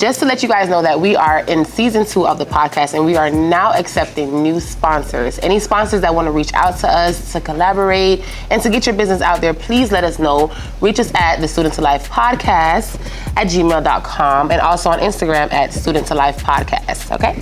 just to let you guys know that we are in season 2 of the podcast, and we are now accepting new sponsors. Any sponsors that want to reach out to us to collaborate and to get your business out there, please let us know. Reach us at the Student to Life Podcast at gmail.com, and also on Instagram at Student to Life Podcast. Okay.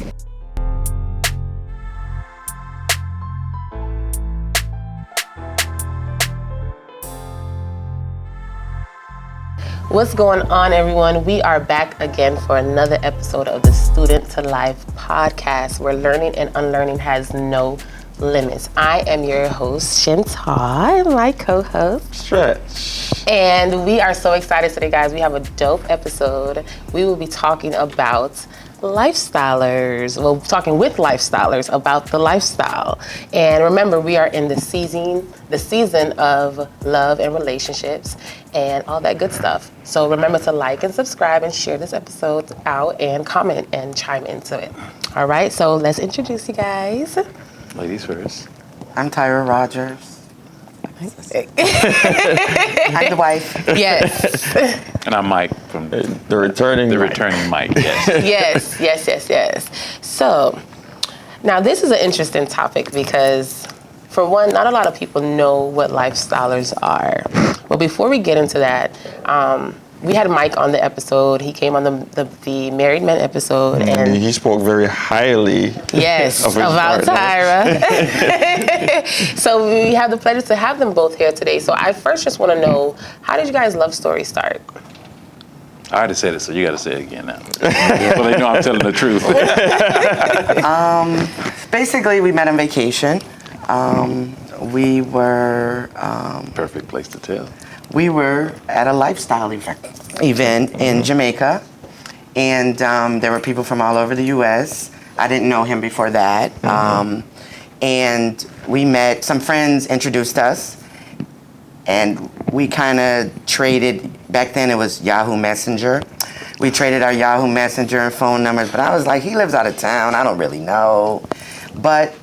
What's going on, everyone? We are back again for another episode of the Student to Life podcast, where learning and unlearning has no limits. I am your host, Chantal, and my co-host, Stretch. And we are so excited today, guys. We have a dope episode. We will be talking about lifestylers. Well, talking with lifestylers about the lifestyle. And remember, we are in the season of love and relationships and all that good stuff. So remember to like and subscribe and share this episode out and comment and chime into it. All right, so let's introduce you guys. Ladies first. I'm Tyra Rogers. I'm the wife. Yes. And I'm Mike from the returning Mike. Yes. Yes. So now this is an interesting topic because, for one, not a lot of people know what lifestylers are. But before we get into that, we had Mike on the episode. He came on the Married Men episode, and he spoke very highly. Yes, of about Tyra. So we have the pleasure to have them both here today. So I first just want to know, how did you guys' love story start? I already said it, so you got to say it again now. So they know I'm telling the truth. Basically, we met on vacation. We were... Perfect place to tell. We were at a lifestyle event in Jamaica, and there were people from all over the U.S. I didn't know him before that. And we met, some friends introduced us, and we kind of traded. Back then it was Yahoo Messenger. We traded our Yahoo Messenger and phone numbers, but I was like, he lives out of town, I don't really know. But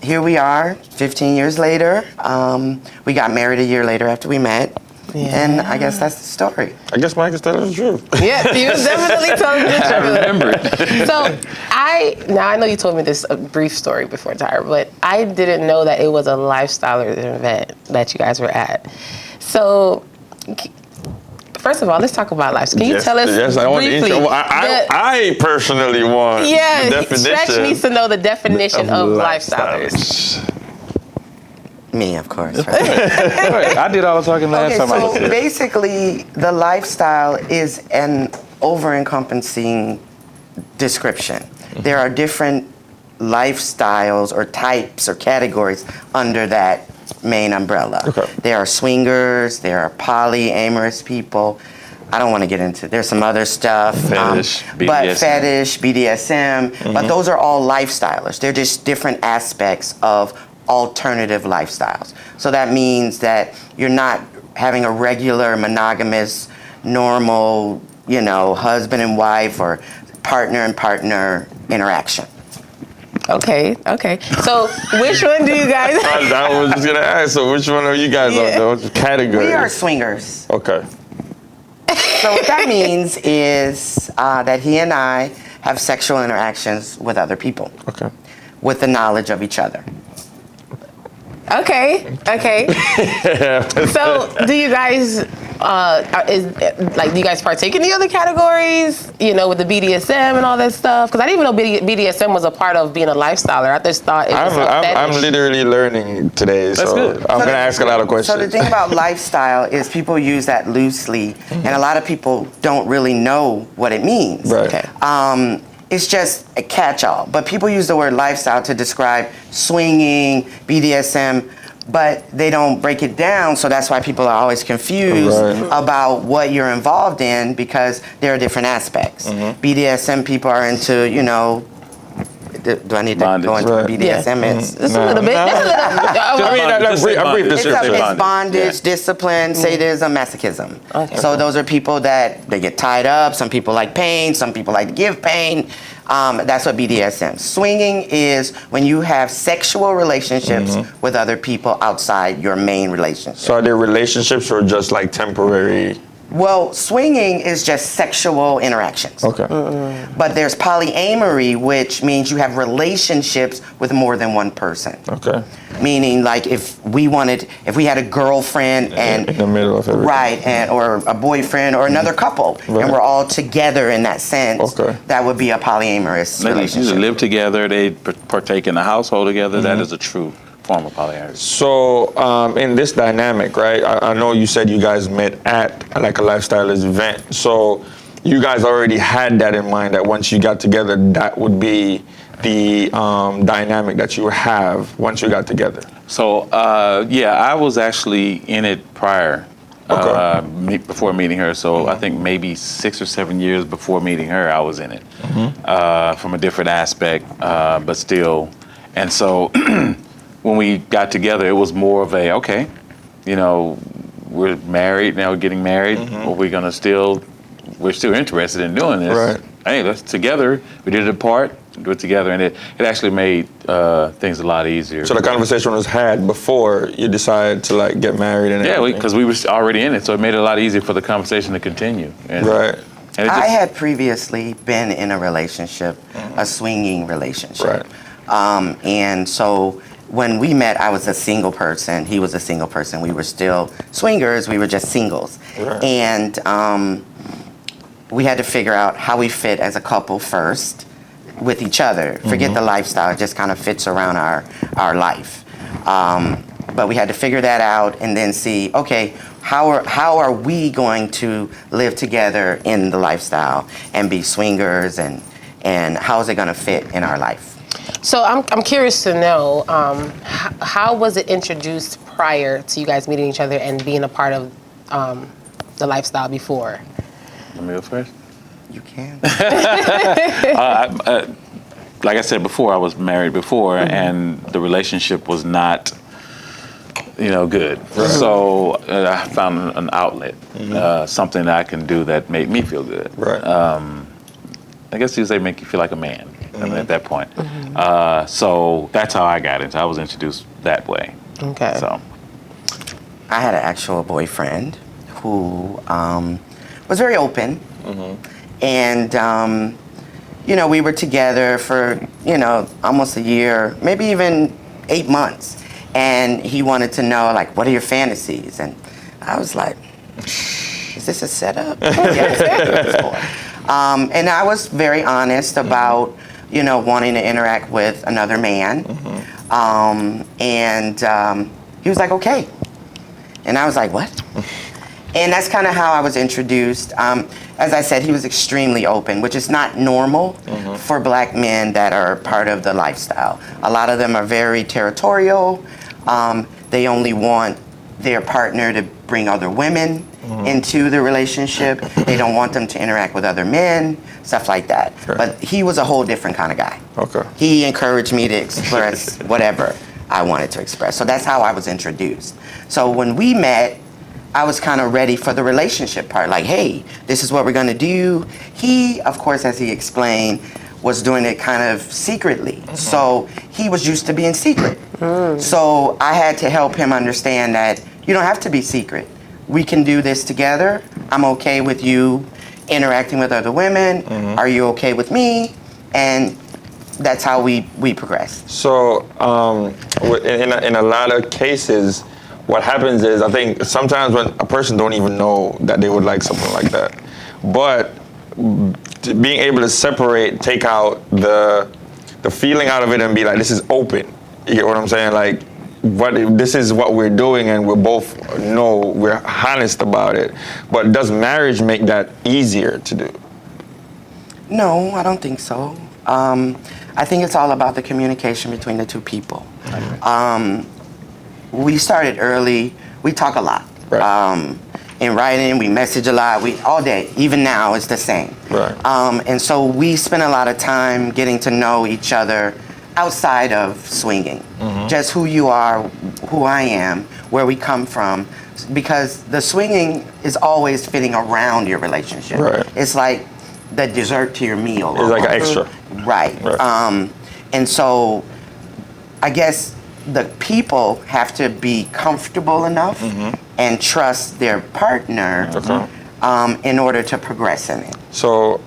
here we are, 15 years later. We got married a year later after we met. Yeah. And I guess that's the story. I guess Mike is telling the truth. Yeah, he was definitely telling the truth. I remember it. So I know you told me this brief story before, Tyra, but I didn't know that it was a lifestyler event that you guys were at. So first of all, let's talk about lifestyle. Can you tell us briefly? I personally want the definition. Stretch needs to know the definition of lifestylers. Me, of course. Right? I did all the talking last time. So basically, the lifestyle is an over-encompassing description. There are different lifestyles or types or categories under that main umbrella. Okay. There are swingers, there are polyamorous people. I don't want to get into, there's some other stuff. Fetish, BDSM. But fetish, BDSM, but those are all lifestylers. They're just different aspects of alternative lifestyles. So that means that you're not having a regular monogamous, normal, husband and wife or partner and partner interaction. Okay. So which one do you guys... I was just going to ask, so which one are you guys on? Which category? We are swingers. Okay. So what that means is that he and I have sexual interactions with other people. Okay. With the knowledge of each other. Okay. So, do you guys do you guys partake in the other categories? With the BDSM and all that stuff? Because I didn't even know BDSM was a part of being a lifestyler. I just thought it was I'm literally learning today, so I'm going to ask a lot of questions. So the thing about lifestyle is people use that loosely, and a lot of people don't really know what it means. Right. Okay. It's just a catch-all, but people use the word lifestyle to describe swinging, BDSM, but they don't break it down, so that's why people are always confused about what you're involved in, because there are different aspects. BDSM people are into, do I need to go into BDSM? It's a little bit. It's bondage, discipline, sadism, masochism. Okay. So those are people that they get tied up. Some people like pain. Some people like to give pain. That's what BDSM. Swinging is when you have sexual relationships with other people outside your main relationship. So are there relationships or just like temporary Well, swinging is just sexual interactions. Okay. But there's polyamory, which means you have relationships with more than one person. Okay. Meaning, like, if we had a girlfriend and in the middle of everything. right, and or a boyfriend or another couple, Right. and we're all together in that sense, Okay. that would be a polyamorous They relationship. usually live together. They partake in the household together. That is a true form of polyamory. So in this dynamic, right? I know you said you guys met at like a lifestylist event. So you guys already had that in mind that once you got together, that would be the dynamic that you would have once you got together. So I was actually in it prior. Before meeting her, so I think maybe 6 or 7 years before meeting her, I was in it from a different aspect, but still. And so when we got together, it was more of a, okay, we're married now, getting married. Are we gonna we're still interested in doing this? Right. Hey, let's together. We did it apart, do it together, and it actually made things a lot easier. So the conversation was had before you decided to like get married and everything. Because we were already in it, so it made it a lot easier for the conversation to continue. And, Right. And I had previously been in a relationship, a swinging relationship. Right. And so when we met, I was a single person. He was a single person. We were still swingers. We were just singles. Right. And we had to figure out how we fit as a couple first with each other. Forget the lifestyle. It just kind of fits around our life. But we had to figure that out and then see, okay, how are we going to live together in the lifestyle and be swingers, and how is it going to fit in our life? So I'm curious to know, how was it introduced prior to you guys meeting each other and being a part of the lifestyle before? Let me go first. You can. Like I said before, I was married before, and the relationship was not, good. Right. So I found an outlet, something that I can do that made me feel good. Right. I guess you'd say make you feel like a man. I mean, at that point. So that's how I got into it. I was introduced that way. Okay. So I had an actual boyfriend who was very open. And, we were together for, almost a year, maybe even 8 months. And he wanted to know, like, what are your fantasies? And I was like, is this a setup? And I was very honest about, wanting to interact with another man. And he was like, okay. And I was like, what? And that's kind of how I was introduced. As I said, he was extremely open, which is not normal for black men that are part of the lifestyle. A lot of them are very territorial. They only want their partner to bring other women into the relationship. They don't want them to interact with other men, stuff like that. Sure. But he was a whole different kind of guy. Okay. He encouraged me to express whatever I wanted to express. So that's how I was introduced. So when we met, I was kind of ready for the relationship part. Like, hey, this is what we're going to do. He, of course, as he explained, was doing it kind of secretly. So he was used to being secret. So I had to help him understand that you don't have to be secret. We can do this together. I'm okay with you interacting with other women. Are you okay with me? And that's how we progressed. So in a lot of cases, what happens is, I think sometimes when a person don't even know that they would like something like that, but being able to separate, take out the feeling out of it and be like, this is open. You get what I'm saying? Like, this is what we're doing, and we both know we're honest about it. But does marriage make that easier to do? No, I don't think so. I think it's all about the communication between the two people. We started early. We talk a lot. Right. In writing, we message a lot. We all day. Even now, it's the same. Right. And so we spend a lot of time getting to know each other outside of swinging. Just who you are, who I am, where we come from. Because the swinging is always fitting around your relationship. Right. It's like the dessert to your meal. It's like an extra. Right. And so I guess the people have to be comfortable enough and trust their partner in order to progress in it. So,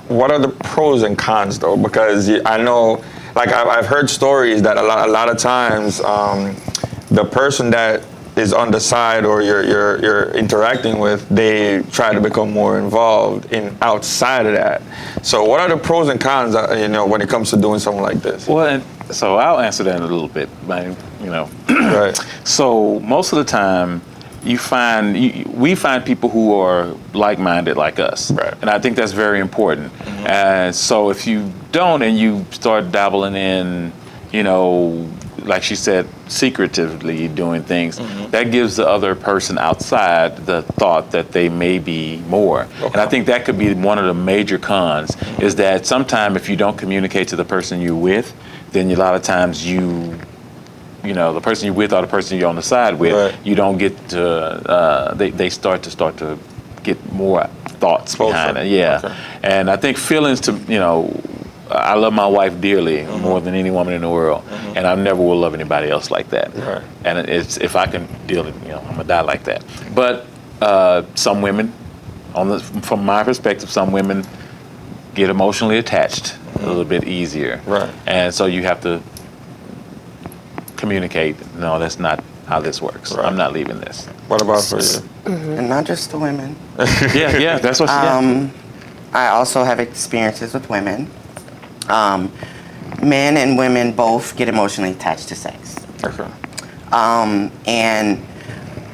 what are the pros and cons though? Because I know, like I've heard stories that a lot of times the person that is on the side or you're interacting with, they try to become more involved in outside of that. So, what are the pros and cons? When it comes to doing something like this? Well, and so I'll answer that in a little bit. Right. So most of the time, we find people who are like-minded like us, Right. and I think that's very important. And so if you don't, and you start dabbling in, like she said, secretively doing things, that gives the other person outside the thought that they may be more. Okay. And I think that could be one of the major cons, is that sometimes if you don't communicate to the person you're with, then a lot of times the person you're with or the person you're on the side with, Right. you don't get to, they start to get more thoughts behind it. Yeah. Okay. And I think feelings I love my wife dearly, more than any woman in the world, and I never will love anybody else like that. Right. And it's, if I can deal it, I'm gonna die like that. But some women, from my perspective, some women get emotionally attached a little bit easier. Right. And so you have to communicate, no, that's not how this works. Right. I'm not leaving this. What about for you? And not just the women. Yeah, that's what she I also have experiences with women. Men and women both get emotionally attached to sex. Okay. And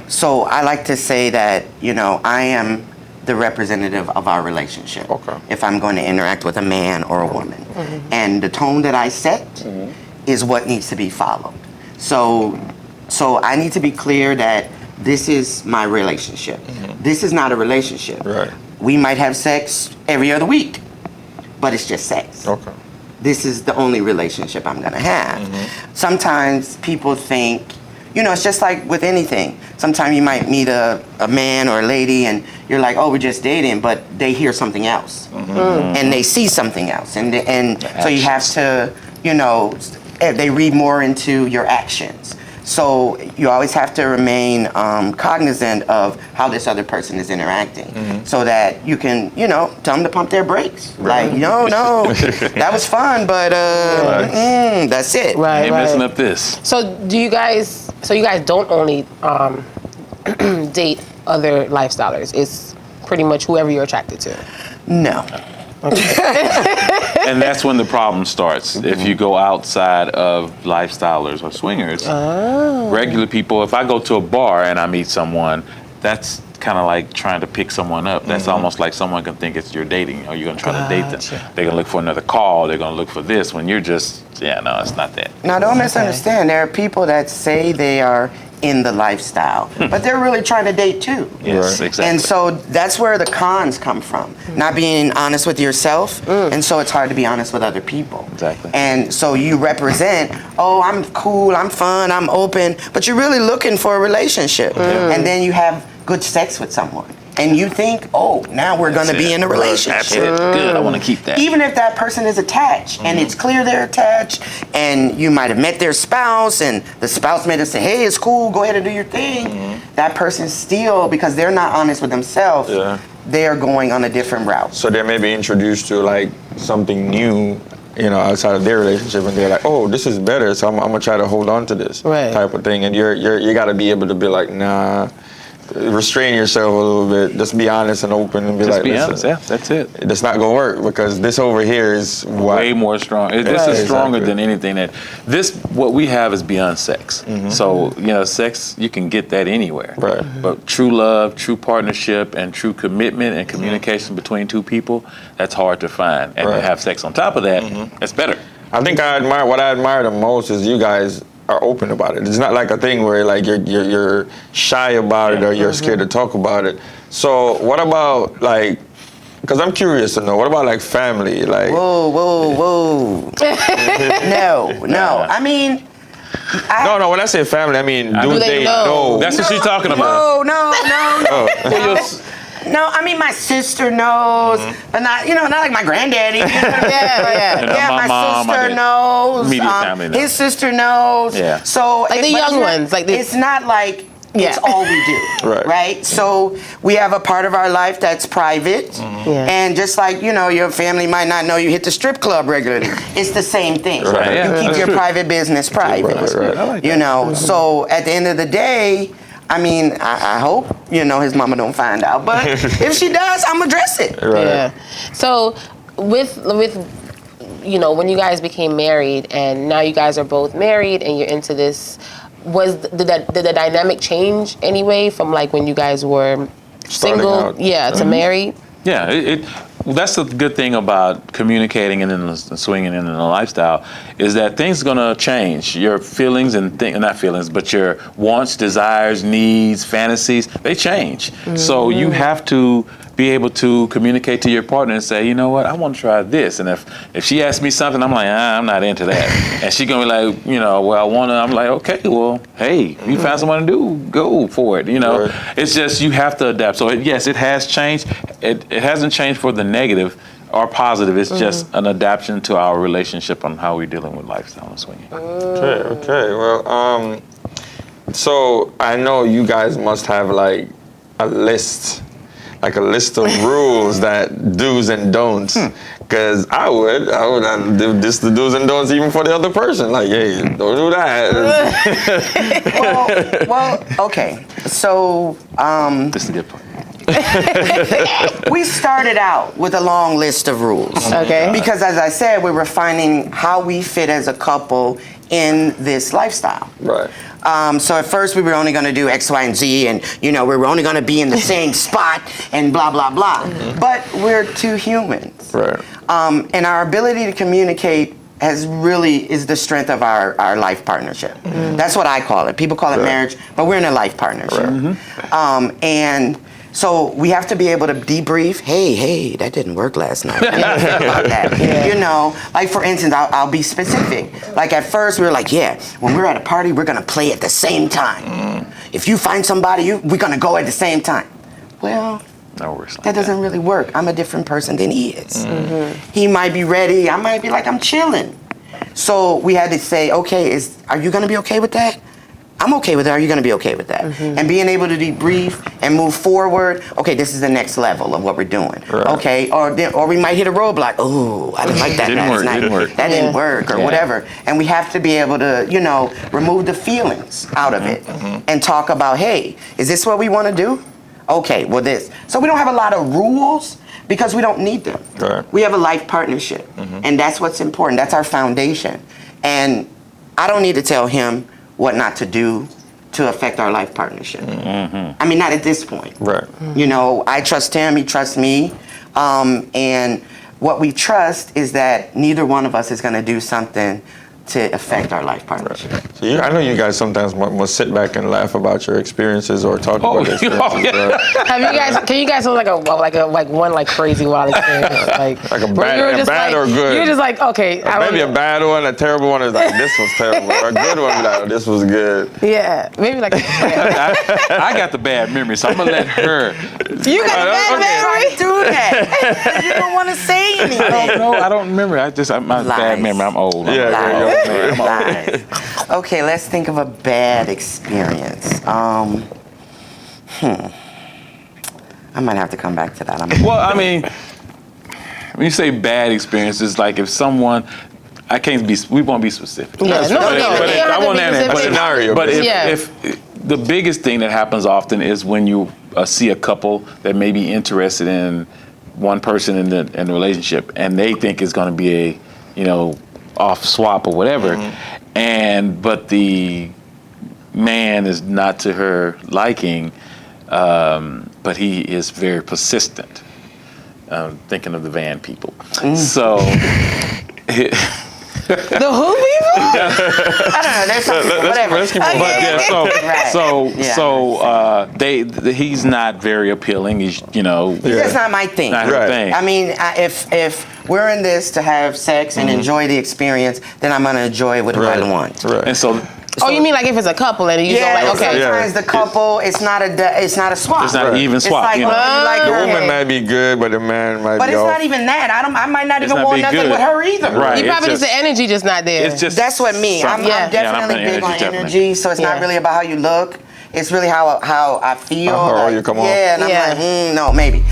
so I like to say that, I am the representative of our relationship. Okay. If I'm going to interact with a man or a woman. And the tone that I set is what needs to be followed. So I need to be clear that this is my relationship. This is not a relationship. Right. We might have sex every other week, but it's just sex. Okay. This is the only relationship I'm gonna have. Sometimes people think, it's just like with anything. Sometimes you might meet a man or a lady and you're like, oh, we're just dating, but they hear something else. And they see something else. And so you have to, they read more into your actions. So you always have to remain cognizant of how this other person is interacting, so that you can, tell them to pump their brakes. Right. Like, no, that was fun, but that's it. Right, ain't messing up this. So you guys don't only date other lifestylers. It's pretty much whoever you're attracted to. No. And that's when the problem starts. If you go outside of lifestylers or swingers, regular people, if I go to a bar and I meet someone, that's kind of like trying to pick someone up. That's almost like someone can think it's you're dating, or you're going to try to date them. They're going to look for another call. They're going to look for this when you're just, no, it's not that. Now, don't misunderstand. There are people that say they are in the lifestyle, but they're really trying to date too. Yes, exactly. And so that's where the cons come from. Not being honest with yourself, and so it's hard to be honest with other people. Exactly. And so you represent, oh, I'm cool, I'm fun, I'm open, but you're really looking for a relationship. And then you have good sex with someone. And you think, oh, now we're going to be in a relationship. That's it. Good. I want to keep that. Even if that person is attached, and it's clear they're attached, and you might have met their spouse, and the spouse may have said, hey, it's cool, go ahead and do your thing. That person still, because they're not honest with themselves, they are going on a different route. So they may be introduced to like something new, outside of their relationship, and they're like, oh, this is better, so I'm gonna try to hold on to this type of thing. And you got to be able to be like, nah. Restrain yourself a little bit. Just be honest and open and be Just like, be honest. Yeah, that's it. It's not gonna work because this over here is way more strong. This is stronger than anything what we have is beyond sex. So, sex, you can get that anywhere. Right. But true love, true partnership, and true commitment and communication between two people, that's hard to find. And to have sex on top of that, that's better. I think what I admire the most is you guys are open about it. It's not like a thing where like you're shy about it or you're scared to talk about it. So what about like, because I'm curious to know, what about like family? Like, Whoa. No. I mean, no. When I say family, I mean, do they know? That's what she's talking about. No. No, I mean my sister knows, but not like my granddaddy. My mom, sister knows. Immediate family knows. His sister knows. Yeah. So Like the young ones, like it's not like Yeah. It's all we do, right? So we have a part of our life that's private, and just like, you know, your family might not know you hit the strip club regularly. It's the same thing. Right. You Yeah, keep your true. private business private. Right. I like You that. know, so at the end of the day, I mean, I hope, you know, his mama don't find out, but if she does, I'm gonna address it. Right. Yeah. So with you know, when you guys became married and now you guys are both married and you're into this, did the dynamic change anyway from like when you guys were Starting single, out. to married? Yeah, well, that's the good thing about communicating and then the swinging and the lifestyle is that things are gonna change. Your feelings and not feelings, but your wants, desires, needs, fantasies, they change. So you have to be able to communicate to your partner and say, you know what, I want to try this. And if she asks me something, I'm like, I'm not into that. And she's gonna be like, you know, well, I wanna. I'm like, okay, well, hey, you found someone to do, go for it. You know, it's just you have to adapt. So yes, it has changed. It hasn't changed for the negative or positive. It's just an adaptation to our relationship on how we're dealing with lifestyle and swinging. Okay. Well, so I know you guys must have like a list of rules that do's and don'ts. Because I would do this the do's and don'ts even for the other person. Like, hey, don't do that. Well, okay. So, This is the good part. we started out with a long list of rules. Okay. Because as I said, we were finding how we fit as a couple in this lifestyle. Right. So at first we were only going to do X, Y, and Z, and you know we were only going to be in the same spot and blah blah blah. But we're two humans, Right. and our ability to communicate is the strength of our life partnership. That's what I call it. People call it marriage, but we're in a life partnership. And so we have to be able to debrief. Hey, that didn't work last night. What do you think about that? You know, like for instance, I'll be specific. Like at first we were like, when we're at a party, we're gonna play at the same time. If you find somebody, we're gonna go at the same time. Well, No worries. Like that doesn't really work. I'm a different person than he is. He might be ready. I might be like, I'm chilling. So we had to say, okay, are you gonna be okay with that? I'm okay with it. Are you going to be okay with that? And being able to debrief and move forward. Okay, this is the next level of what we're doing. Right. Okay, or we might hit a roadblock. Oh, I didn't like that last night. That didn't work, or whatever. And we have to be able to, you know, remove the feelings out of it and talk about, hey, is this what we want to do? Okay, well this. So we don't have a lot of rules because we don't need them. Right. We have a life partnership, and that's what's important. That's our foundation. And I don't need to tell him what not to do to affect our life partnership. I mean, not at this point. Right. You know, I trust him, he trusts me. And what we trust is that neither one of us is going to do something to affect our life partnership. So I know you guys sometimes must sit back and laugh about your experiences or talk about your experiences. Right? Have you guys? Can you guys tell like one crazy wild experience? Like a where you were just bad or good? You're just like, okay, Maybe a bad one, a terrible one is like, this was terrible. Or a good one is like, oh, this was good. Yeah, maybe like. I got the bad memory, so I'm gonna let her. You got a bad memory. Don't do that. You don't want to say anything. No, I don't remember. My bad memory. I'm old. Lies. Okay, let's think of a bad experience. I might have to come back to that. Well, I mean, when you say bad experience, it's like if someone, we won't be specific. Yeah, no. I want that scenario. But Yeah. if the biggest thing that happens often is when you see a couple that may be interested in one person in the relationship, and they think it's going to be a, you know, off swap or whatever, but the man is not to her liking, but he is very persistent. Thinking of the van people. So. The who people? I don't know. There's something. Whatever. Let's keep He's not very appealing. He's, you know. That's not my thing. Not her thing. I mean, if we're in this to have sex and enjoy the experience, then I'm gonna enjoy it with what I want. Right. And so. Oh, you mean like if it's a couple and you don't like? Okay. Sometimes the couple, it's not a swap. It's not an even swap. It's like, you know? you like The her. woman might be good, but the man might But be it's off. not even that. I might not even not want be nothing good. with her either. Right. You probably just the energy just not there. It's just. That's what me. I'm something. definitely I'm big on definitely. energy, so it's not Yeah. really about how you look. It's really how I feel. How you come off. Yeah, and I'm like, no, maybe.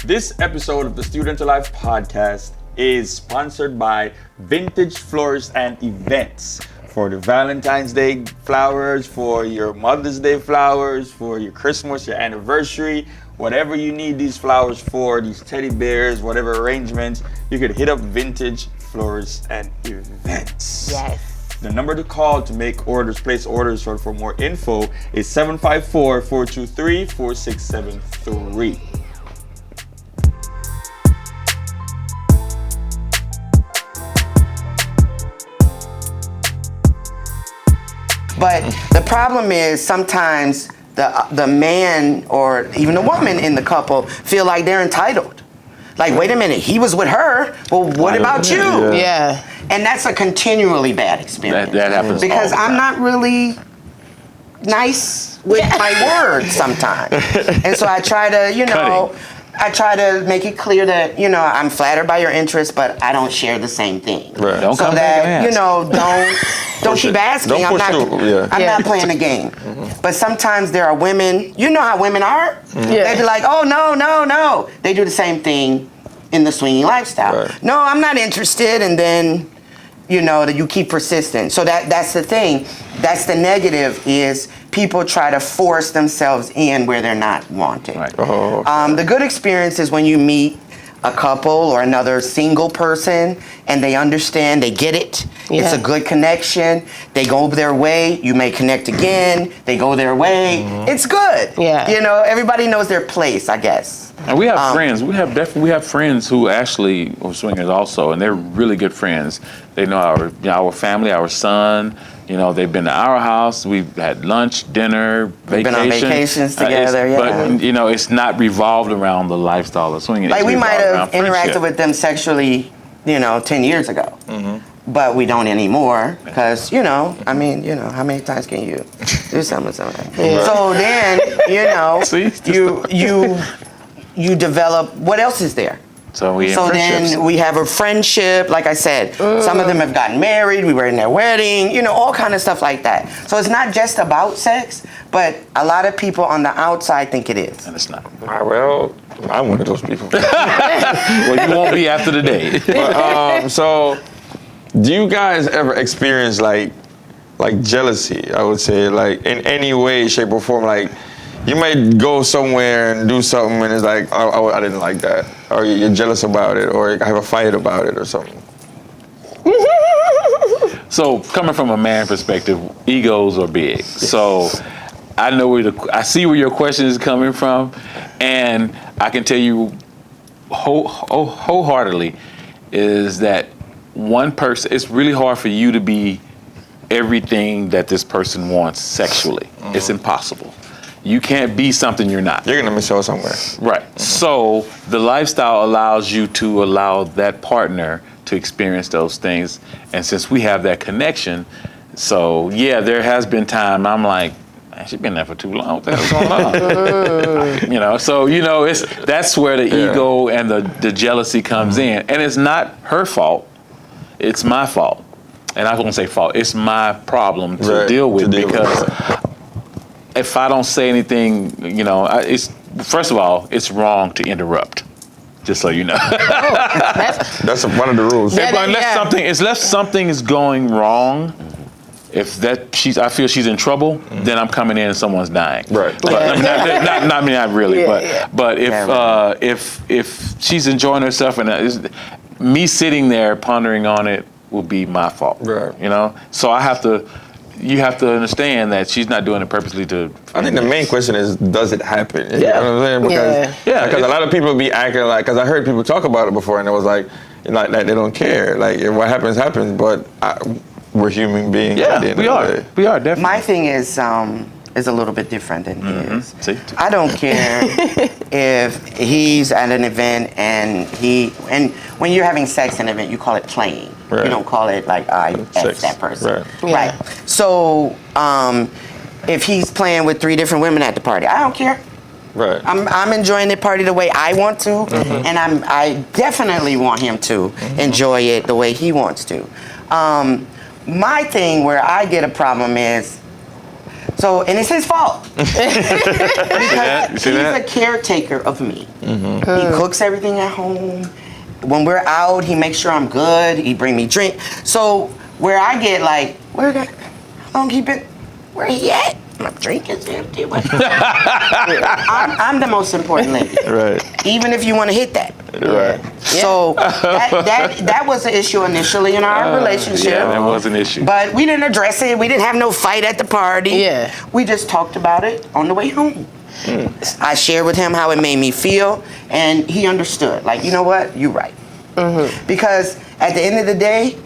This episode of the Student to Life podcast is sponsored by Vintage Florists and Events. For the Valentine's Day flowers, for your Mother's Day flowers, for your Christmas, your anniversary, whatever you need these flowers for, these teddy bears, whatever arrangements, you could hit up Vintage Florists and Events. Yes. The number to call to make orders, place orders, or for more info is 754-423-4673. But the problem is sometimes the man or even the woman in the couple feel like they're entitled. Like, wait a minute, he was with her, well, what about you? Yeah. And that's a continually bad experience. That happens because all the I'm time. not really nice with my words sometimes. And so I try to, I try to make it clear that, I'm flattered by your interest, but I don't share the same thing. Right. Don't So come back and that, ask. don't keep asking. Don't push I'm not playing the game. But sometimes there are women, you know how women are? Yeah. They be like, oh, no. They do the same thing in the swinging lifestyle. Right. No, I'm not interested. And then, that you keep persistent. So that's the thing. That's the negative is people try to force themselves in where they're not wanted. Right. Oh. The good experience is when you meet a couple or another single person and they understand, they get it. Yeah. It's a good connection. They go their way. You may connect again. They go their way. It's good. Yeah. Everybody knows their place, I guess. And we have friends. We have friends who actually are swingers also, and they're really good friends. They know our family, our son. They've been to our house. We've had lunch, dinner, vacation. We've been on vacations together, But it's not revolved around the lifestyle of swinging. Like It's we might revolved have around interacted friendship. with them sexually, 10 years ago. But we don't anymore because, how many times can you do something? Yeah. So then, See? you develop, what else is there? So we So then we have a friendship, like I said. Some of them have gotten married, we were in their wedding, all kind of stuff like that. So it's not just about sex, but a lot of people on the outside think it is. and it's not. Well, I'm one of those people. Well, you won't be after the day. But, so, do you guys ever experience like jealousy? I would say, like in any way, shape, or form. Like you might go somewhere and do something, and it's like, I didn't like that, or you're jealous about it, or have a fight about it, or something. So coming from a man perspective, egos are big. So I know I see where your question is coming from, and I can tell you wholeheartedly is that one person. It's really hard for you to be everything that this person wants sexually. It's impossible. You can't be something you're not. You're gonna miss out somewhere. Right. So the lifestyle allows you to allow that partner to experience those things. And since we have that connection, so there has been time I'm like, man, she's been there for too long. What the hell's going on? That's where the ego and the jealousy comes in. And it's not her fault. It's my fault. And I won't say fault. It's my problem to deal with because if I don't say anything, first of all, it's wrong to interrupt. Just so you know. That's one of the rules. Unless something is going wrong, if I feel she's in trouble, then I'm coming in and someone's dying. Right. But, not really. Yeah, but if she's enjoying herself and me sitting there pondering on it will be my fault. Right. So you have to understand that she's not doing it purposely to. I think the main question is, does it happen? You Yeah. know what I'm saying? Because a lot of people be acting like, because I heard people talk about it before, and it was like they don't care. Like what happens, but we're human beings. Yeah, at the end we of are. the day. We are definitely. My thing is a little bit different than his. See? I don't care if he's at an event and when you're having sex in an event, you call it playing. Right. You don't call it like I Sex. X that person. Right. Right. So if he's playing with 3 different women at the party, I don't care. Right. I'm enjoying the party the way I want to, and I definitely want him to enjoy it the way he wants to. My thing where I get a problem is, and it's his fault. Because he's a caretaker of me. He cooks everything at home. When we're out, he makes sure I'm good. He bring me drink. So where I get like, how long he been? Where he at? My drink is empty. I'm the most important lady. Right. Even if you want to hit that. Right. So that was an issue initially in our relationship. Yeah, that was an issue. But we didn't address it. We didn't have no fight at the party. Yeah. We just talked about it on the way home. I shared with him how it made me feel, and he understood. Like, you know what? You're right. Because at the end of the day,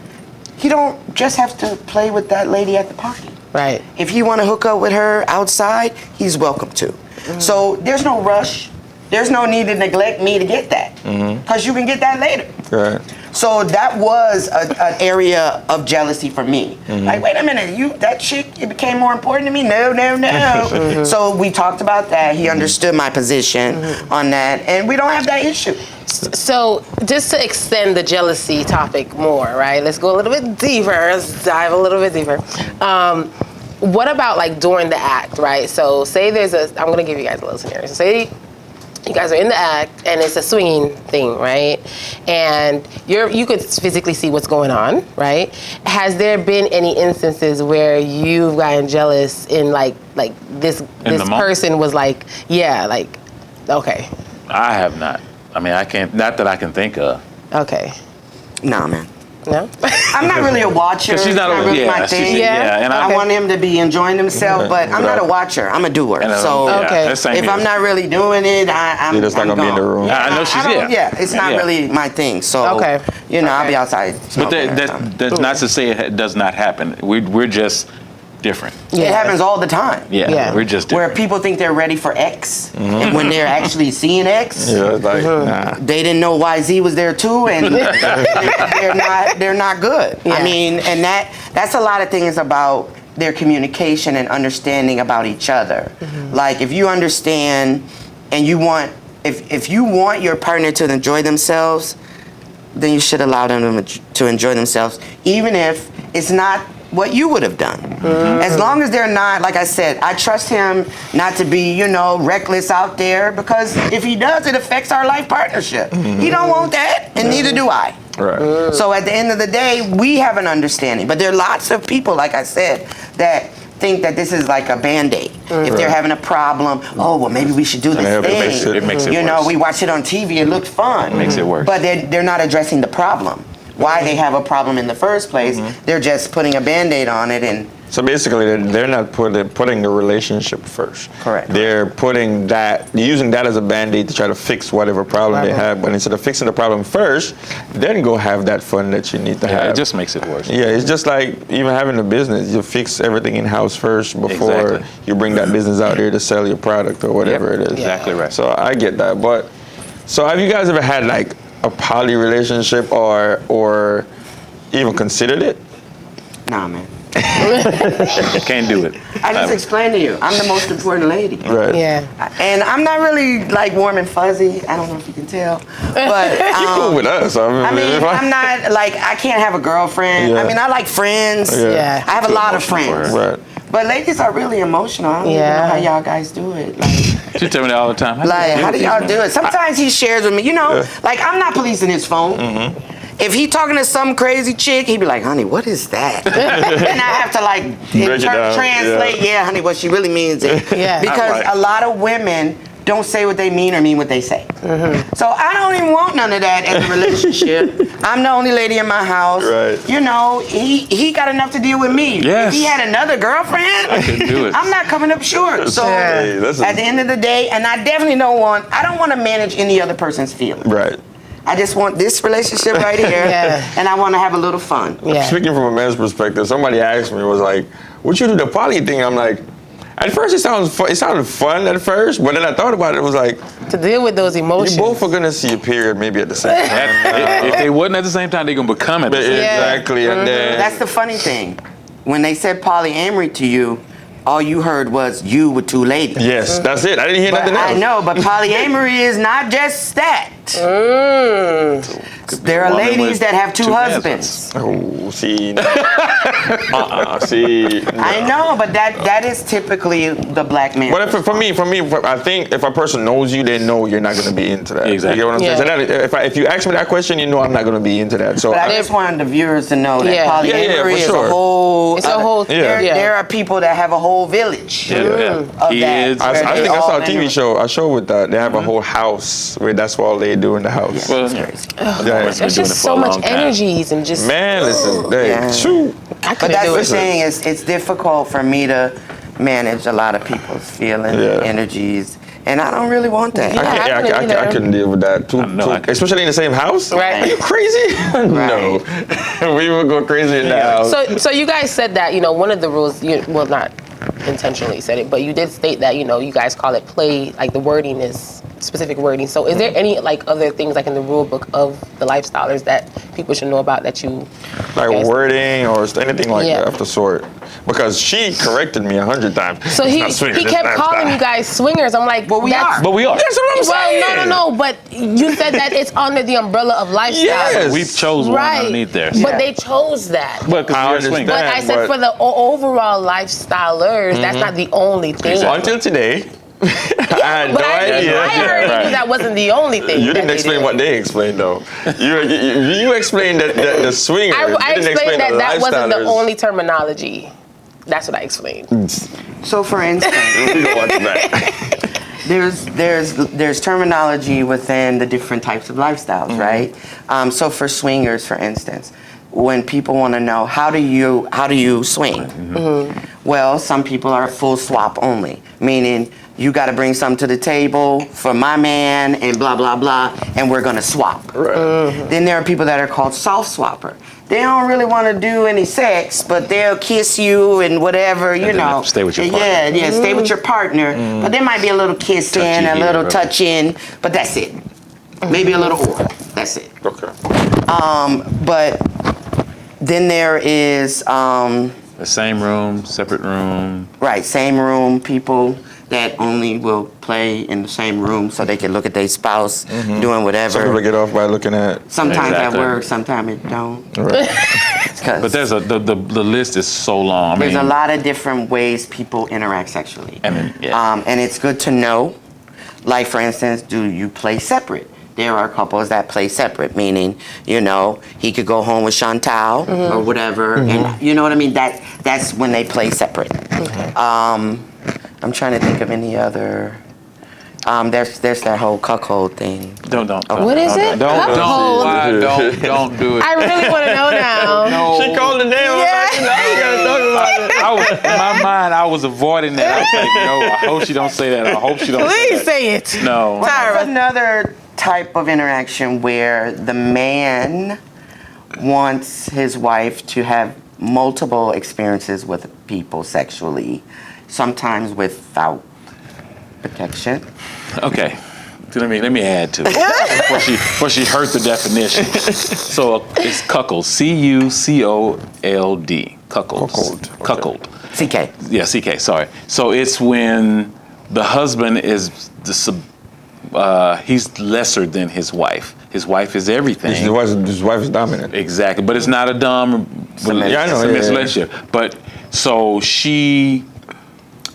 he don't just have to play with that lady at the party. Right. If you want to hook up with her outside, he's welcome to. So there's no rush. There's no need to neglect me to get that, because you can get that later. Right. So that was an area of jealousy for me. Like, wait a minute, that chick, it became more important to me? No. So we talked about that. He understood my position on that, and we don't have that issue. So just to extend the jealousy topic more, right? Let's go a little bit deeper. Let's dive a little bit deeper. What about like during the act, right? So say I'm gonna give you guys a little scenario. So say you guys are in the act and it's a swinging thing, right? And you could physically see what's going on, right? Has there been any instances where you've gotten jealous in like this person was like, okay. I have not. I mean, not that I can think of. Okay. Nah, man. No? I'm not really a watcher. She's not really my thing. and I want him to be enjoying himself, but I'm not a watcher. I'm a doer. So if I'm not really doing it, I'm You're just not gonna be in the room. I know she's it's not really my thing. So I'll be outside. But that's not to say it does not happen. We're just different. It happens all the time. Yeah. We're just different. Where people think they're ready for X, and when they're actually seeing X, it's like, nah. they didn't know YZ was there too, and they're not good. Yeah. I mean, and that's a lot of things about their communication and understanding about each other. Like, if you understand and you want, if you want your partner to enjoy themselves, then you should allow them to enjoy themselves, even if it's not what you would have done. As long as they're not, like I said, I trust him not to be, reckless out there, because if he does, it affects our life partnership. He don't want that, and neither do I. Right. So at the end of the day, we have an understanding. But there are lots of people, like I said, that think that this is like a Band-Aid. If they're having a problem, maybe we should do this thing. It makes it worse. We watch it on TV, it looks fun. It makes it worse. But they're not addressing the problem. Why they have a problem in the first place. They're just putting a Band-Aid on it. And so basically, they're not putting the relationship first. Correct. They're using that as a Band-Aid to try to fix whatever problem they have. But instead of fixing the problem first, then go have that fun that you need to have. It just makes it worse. Yeah, it's just like even having a business. You fix everything in-house first before you bring that business out there to sell your product or whatever it is. Exactly right. So I get that. But so have you guys ever had like a poly relationship or even considered it? nah, man. Can't do it. I just explained to you, I'm the most important lady. Right. Yeah. And I'm not really like warm and fuzzy. I don't know if you can tell. But You cool with us. I mean, I'm not like, I can't have a girlfriend. Yeah. I mean, I like friends. Yeah. I have a lot of friends. Right. But ladies are really emotional. I don't even know how y'all guys do it. She tell me that all the time. How do y'all do it? Sometimes he shares with me, like I'm not policing his phone. If he talking to some crazy chick, he'd be like, honey, what is that? And I have to like translate, honey, what she really means is. Because a lot of women don't say what they mean or mean what they say. So I don't even want none of that in a relationship. I'm the only lady in my house. Right. He got enough to deal with me. Yes. If he had another girlfriend, I couldn't do it. I'm not coming up short. So that's at the end of the day, and I definitely I don't want to manage any other person's feelings. Right. I just want this relationship right here, and I want to have a little fun. Yeah. Speaking from a man's perspective, somebody asked me, was like, "Would you do the poly thing?" I'm like, at first it sounded fun at first, but then I thought about it. It was like, To deal with those emotions. you both are gonna see a period maybe at the same time. If they wasn't at the same time, they're gonna become at the same time. Exactly, and then That's the funny thing. When they said polyamory to you, all you heard was you with two ladies. Yes, that's it. I didn't hear nothing else. I know, but polyamory is not just that. There are ladies that have two husbands. Oh, see. See. No. I know, but that is typically the black man. But for me, I think if a person knows you, they know you're not going to be into that. Exactly. You get what I'm saying? So that, if you ask me that question, you know I'm not going to be into that. So But I just wanted the viewers to know that polyamory is sure. a whole. It's a whole. There are people that have a whole village. Yeah. Of Kids. that. I think I saw a TV into- show. A show with that. They have a whole house where that's all they do in the house. Well, There's doing it just for so a much long time. energies and just. Man, listen, Yeah. shoot. I But couldn't that's do the it. thing. It's difficult for me to manage a lot of people's feelings, energies, and I don't really want that. Yeah. I couldn't deal with that too. know, I couldn't. Especially in the same house. Right. Are you crazy? No, we would go crazy in the house. So you guys said that, one of the rules, well, not intentionally said it, but you did state that, you guys call it play, like the wording is specific wording. So is there any like other things like in the rule book of the lifestylers that people should know about that you Like guys- wording or anything like Yeah. that of the sort. Because she corrected me 100 times. So It's he not swingers, it's kept lifestyle. calling you guys swingers. I'm like, But we that's- are. But we are. That's what I'm saying. Well, no, but you said that it's under the umbrella of lifestyle. Yes. We chose one Right. underneath there. But they chose that. But because I we're understand. swingers. But I said but- for the overall lifestylers, that's not the only thing. Exactly. Until today, I had no But I idea. heard Right. that wasn't the only thing. You that didn't they explain did. what they explained though. You explained that the swingers. I You didn't explained that the that wasn't the lifestylers. only terminology. That's what I explained. So, for instance, We go on to that. there's terminology within the different types of lifestyles, right? So, for swingers, for instance, when people want to know how do you swing, well, some people are full swap only, meaning you got to bring something to the table for my man and blah blah blah, and we're gonna swap. Then there are people that are called soft swapper. They don't really want to do any sex, but they'll kiss you and whatever, you then know. stay with your partner. Yeah, stay with your partner. But there might be a little kiss in, a here, little right. touch in, but that's it. Maybe a little oral. That's it. Okay. But then there is The same room, separate room. right, same room people that only will play in the same room so they can look at their spouse doing whatever. Some people get off by looking at. Sometimes Exactly. that works, sometimes it don't. Right. 'Cause But there's the list is so long. I there's mean, a lot of different ways people interact sexually. I mean, yeah. And it's good to know. Like, for instance, do you play separate? There are couples that play separate, meaning, he could go home with Chantal or whatever, and you know what I mean? That's when they play separate. I'm trying to think of any other. There's that whole cuckold thing. Don't. What is it? Cuckold? Don't do it. I really want to know now. No. She called the name. Yeah. You gotta talk about it. In my mind, I was avoiding that. I was like, no, I hope she don't say that. I hope she don't say Please that. say it. No. There's another type of interaction where the man wants his wife to have multiple experiences with people sexually, sometimes without protection. Okay. So let me add to it before she heard the definition. So it's cuckold. CUCOLD. Cuckold. Cuckold. CK. Yeah, CK. Sorry. So it's when the husband is he's lesser than his wife. His wife is everything. His wife is dominant. Exactly, but it's not a dumb Yeah, I know, submissive yeah. relationship. But so she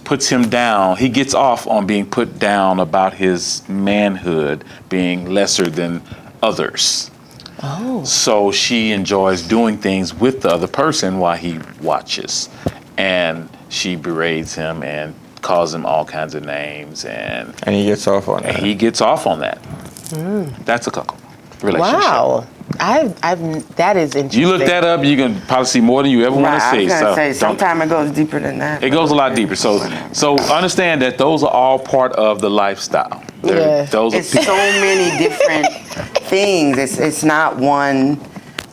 puts him down. He gets off on being put down about his manhood being lesser than others. Oh. So she enjoys doing things with the other person while he watches, and she berates him and calls him all kinds of names, and And he gets off on that. he gets off on that. That's a cuckold relationship. Wow. That is interesting. You look that up, you can probably see more than you ever want to I see. was gonna say, don't- sometimes it goes deeper than that. it goes a lot deeper. So understand that those are all part of the lifestyle. Yeah. Those are It's so many different things. It's not one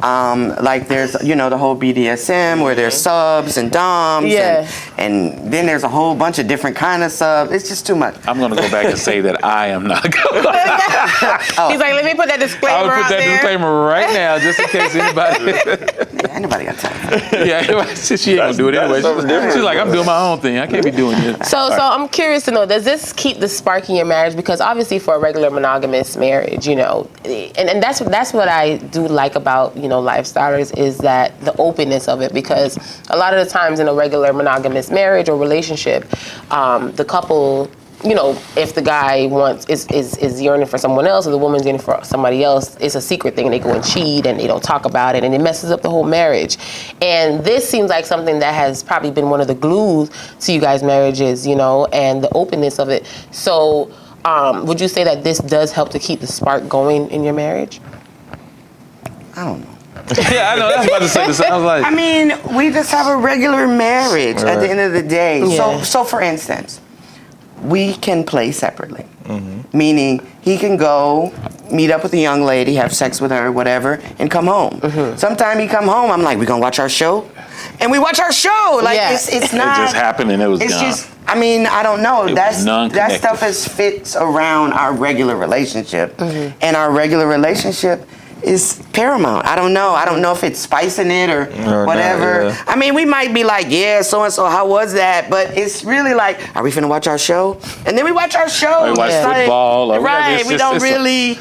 Like there's, the whole BDSM where there's subs and doms. Yeah. And then there's a whole bunch of different kind of subs. It's just too much. I'm gonna go back and say that I am not going. He's like, let me put that disclaimer I would put out that there. disclaimer right now, just in case anybody. Yeah, ain't nobody got time. Yeah, she ain't gonna do it anyway. She's like, I'm doing my own thing. I can't be doing this. So I'm curious to know, does this keep the spark in your marriage? Because obviously for a regular monogamous marriage, and that's what I do like about, lifestylers, is that the openness of it. Because a lot of the times in a regular monogamous marriage or relationship, the couple, if the guy is yearning for someone else or the woman's yearning for somebody else, it's a secret thing. They go and cheat and they don't talk about it, and it messes up the whole marriage. And this seems like something that has probably been one of the glues to you guys' marriages, and the openness of it. So would you say that this does help to keep the spark going in your marriage? I don't know. Yeah, I know. That's about to say the sounds like. I mean, we just have a regular marriage at the end of the day. Yeah. So for instance, we can play separately. Meaning he can go meet up with a young lady, have sex with her, whatever, and come home. Sometime he come home, I'm like, we gonna watch our show? And we watch our show. Like, it's not. It just happened and it was It's gone. just, I mean, I don't know. That stuff fits around our regular relationship. And our regular relationship is paramount. I don't know. I don't know if it's spicing it or whatever. Yeah. I mean, we might be like, yeah, so-and-so, how was that? But it's really like, are we finna watch our show? And then we watch our show. Or we watch football. Or Right. We don't really...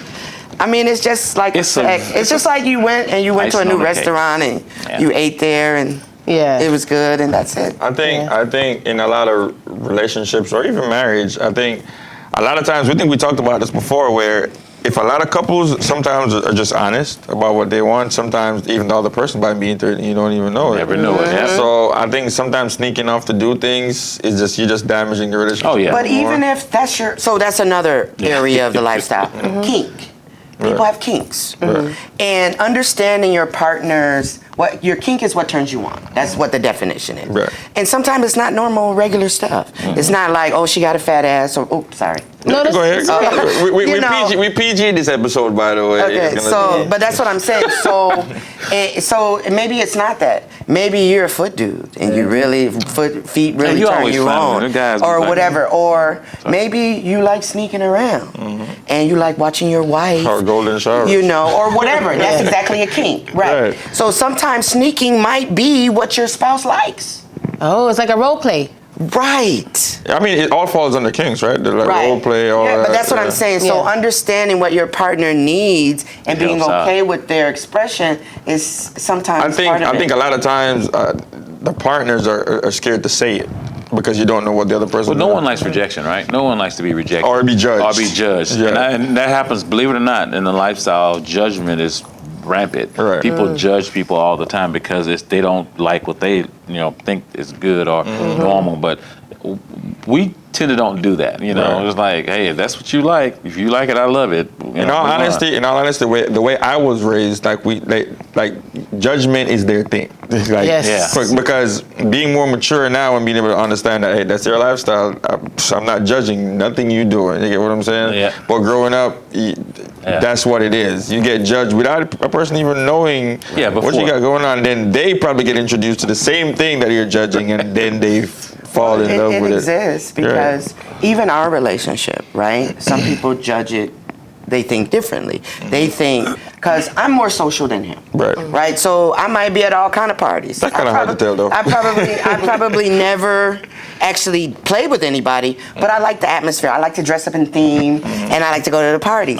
I mean, it's just like it's just like you went to a new restaurant and you ate there and it was good and that's it. I think in a lot of relationships or even marriage, I think a lot of times, we talked about this before, where if a lot of couples sometimes are just honest about what they want, sometimes even the other person might be into it and you don't even know it. Never know it. Yeah. So I think sometimes sneaking off to do things is just, you're just damaging the relationship. Oh, yeah. But even if that's that's another area of the lifestyle. Kink. People have kinks. And understanding your partner's, what your kink is what turns you on. That's what the definition is. Right. And sometimes it's not normal, regular stuff. It's not like, oh, she got a fat ass, or, oh, sorry. No, Go ahead. We PG this episode, by the way. Okay, but that's what I'm saying. So maybe it's not that. Maybe you're a foot dude, and you really feet really you turn always you find on, guys or like whatever. Or maybe you like sneaking around, and you like watching your wife, or golden shower, or whatever. That's exactly a kink, right? So sometimes sneaking might be what your spouse likes. Oh, it's like a role play. Right. I mean, it all falls under kinks, right? The role play, all that. But that's what I'm saying. So understanding what your partner needs and being okay with their expression is sometimes part of it. I think a lot of times the partners are scared to say it because you don't know what the other person. Well, no one likes rejection, right? No one likes to be rejected or be judged. Yeah. And that happens. Believe it or not, in the lifestyle, judgment is rampant. Right. People judge people all the time because they don't like what they think is good or normal. But we tend to don't do that. It's like, hey, if that's what you like, if you like it, I love it. In all honesty, the way I was raised, like judgment is their thing. Because being more mature now and being able to understand that, hey, that's their lifestyle. I'm not judging nothing you do. You get what I'm saying? Yeah. But growing up, that's what it is. You get judged without a person even knowing what you got going on. Then they probably get introduced to the same thing that you're judging, and then they fall in love with it. It exists because even our relationship, right? Some people judge it. They think differently. They think, because I'm more social than him. Right? So I might be at all kind of parties. That's kind of hard to tell, though. I probably never actually played with anybody, but I like the atmosphere. I like to dress up in theme, and I like to go to the parties.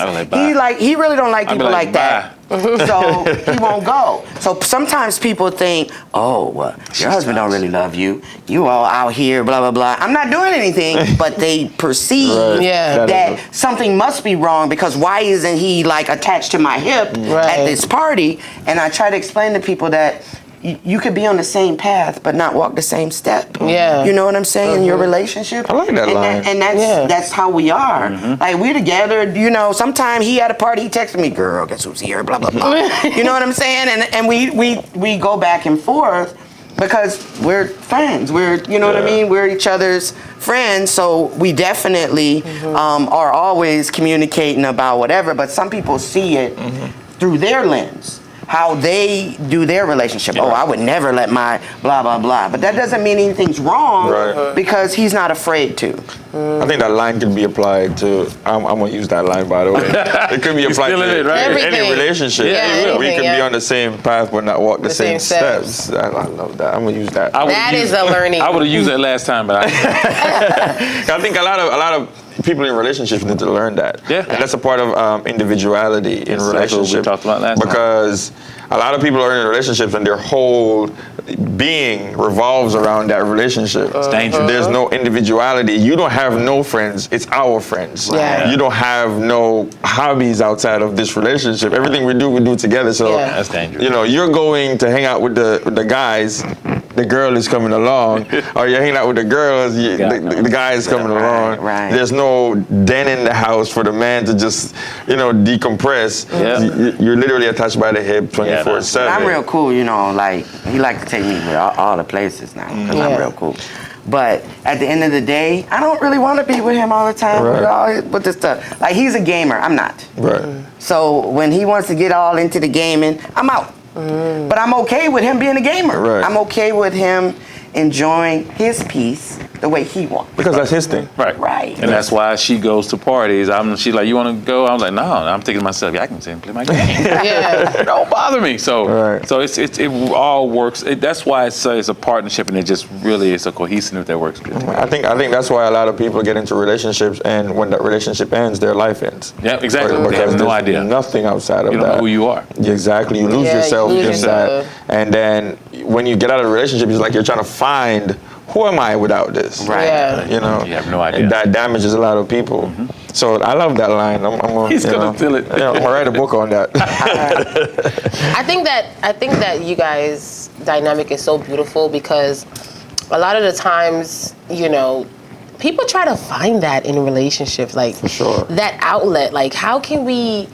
He really don't like people like that. So he won't go. So sometimes people think, oh, your husband don't really love you. You all out here, blah, blah, blah. I'm not doing anything, but they perceive that something must be wrong because why isn't he like attached to my hip at this party? And I try to explain to people that you could be on the same path but not walk the same step. Yeah. You know what I'm saying? In your relationship. I like that line. And that's how we are. Like we're together, sometime he at a party, he texted me, girl, guess who's here, blah, blah, blah. You know what I'm saying? And we go back and forth because we're friends. We're, you know what I mean? We're each other's friends. So we definitely are always communicating about whatever, but some people see it through their lens. how they do their relationship. Oh, I would never let my blah, blah, blah. But that doesn't mean anything's wrong because he's not afraid to. I think that line can be applied to, I'm going to use that line, by the way. It could be applied to it, right? any relationship. We can be on the same path but not walk the same steps. I love that. I'm going to use that. That is a learning. I would have used that last time, but I think a lot of people in relationships need to learn that. Yeah. And that's a part of individuality in relationships. We talked about last time. Because a lot of people are in relationships and their whole being revolves around that relationship. It's dangerous. There's no individuality. You don't have no friends. It's our friends. Yeah. You don't have no hobbies outside of this relationship. Everything we do together. So That's dangerous. you know, you're going to hang out with the guys. The girl is coming along, or you're hanging out with the girls. The guy is coming along. Right. There's no den in the house for the man to just, decompress. Yeah. You're literally attached by the hip 24/7. I'm real cool, like he like to take me with all the places now because I'm real cool. But at the end of the day, I don't really want to be with him all the time with this stuff. Like, he's a gamer, I'm not. Right. So when he wants to get all into the gaming, I'm out. But I'm okay with him being a gamer. Right. I'm okay with him enjoying his piece the way he wants. Because that's his thing. Right. And that's why she goes to parties. She's like, you want to go? I'm like, no. I'm thinking to myself, I can sit and play my game. Don't bother me. So it all works. That's why it's a partnership, and it just really is a cohesiveness that works good. I think that's why a lot of people get into relationships, and when that relationship ends, their life ends. Yeah, exactly. Because they have no there's idea. Nothing outside of that. You don't know who you are. Exactly. You lose yourself in that. And then when you get out of a relationship, it's like you're trying to find, who am I without this? Right. Yeah. You have no idea. And that damages a lot of people. So I love that line. He's gonna feel it. I'm gonna write a book on that. I think that you guys' dynamic is so beautiful because a lot of the times, people try to find that in relationships, like For sure. that outlet. Like, how can we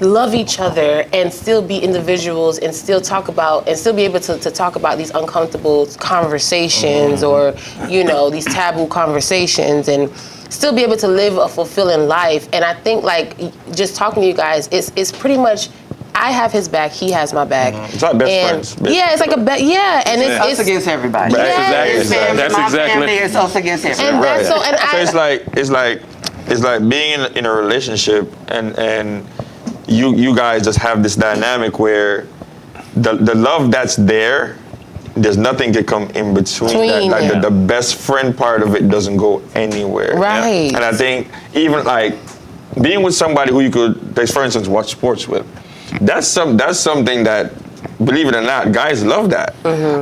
love each other and still be individuals and still be able to talk about these uncomfortable conversations or these taboo conversations and still be able to live a fulfilling life. And I think, like, just talking to you guys, it's pretty much, I have his back, he has my back. It's like best friends. Yeah, it's like a bet. Yeah, and it's us against everybody. Yes. That's My exactly. family is us against everybody. And that's so. And it's like being in a relationship and you guys just have this dynamic where the love that's there's nothing to come in between that. Like the best friend part of it doesn't go anywhere. Right. And I think even like being with somebody who you could, like, for instance, watch sports with, that's something that, believe it or not, guys love that.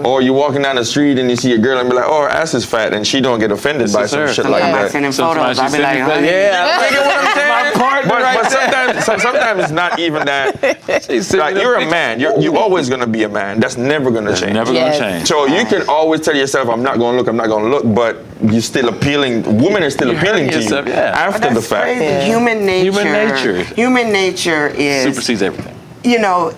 Or you're walking down the street and you see a girl and be like, oh, her ass is fat, and she don't get offended by some shit like I that. send him photos. I be like, honey. Yeah, You know what I'm saying? my partner But sometimes it's not even that. Like, you're a man. You're always gonna be a man. That's never gonna change. Never gonna change. So you can always tell yourself, I'm not gonna look, but you're still appealing. Women are still appealing to you after the fact. Crazy. Yeah. Human nature is supersedes everything.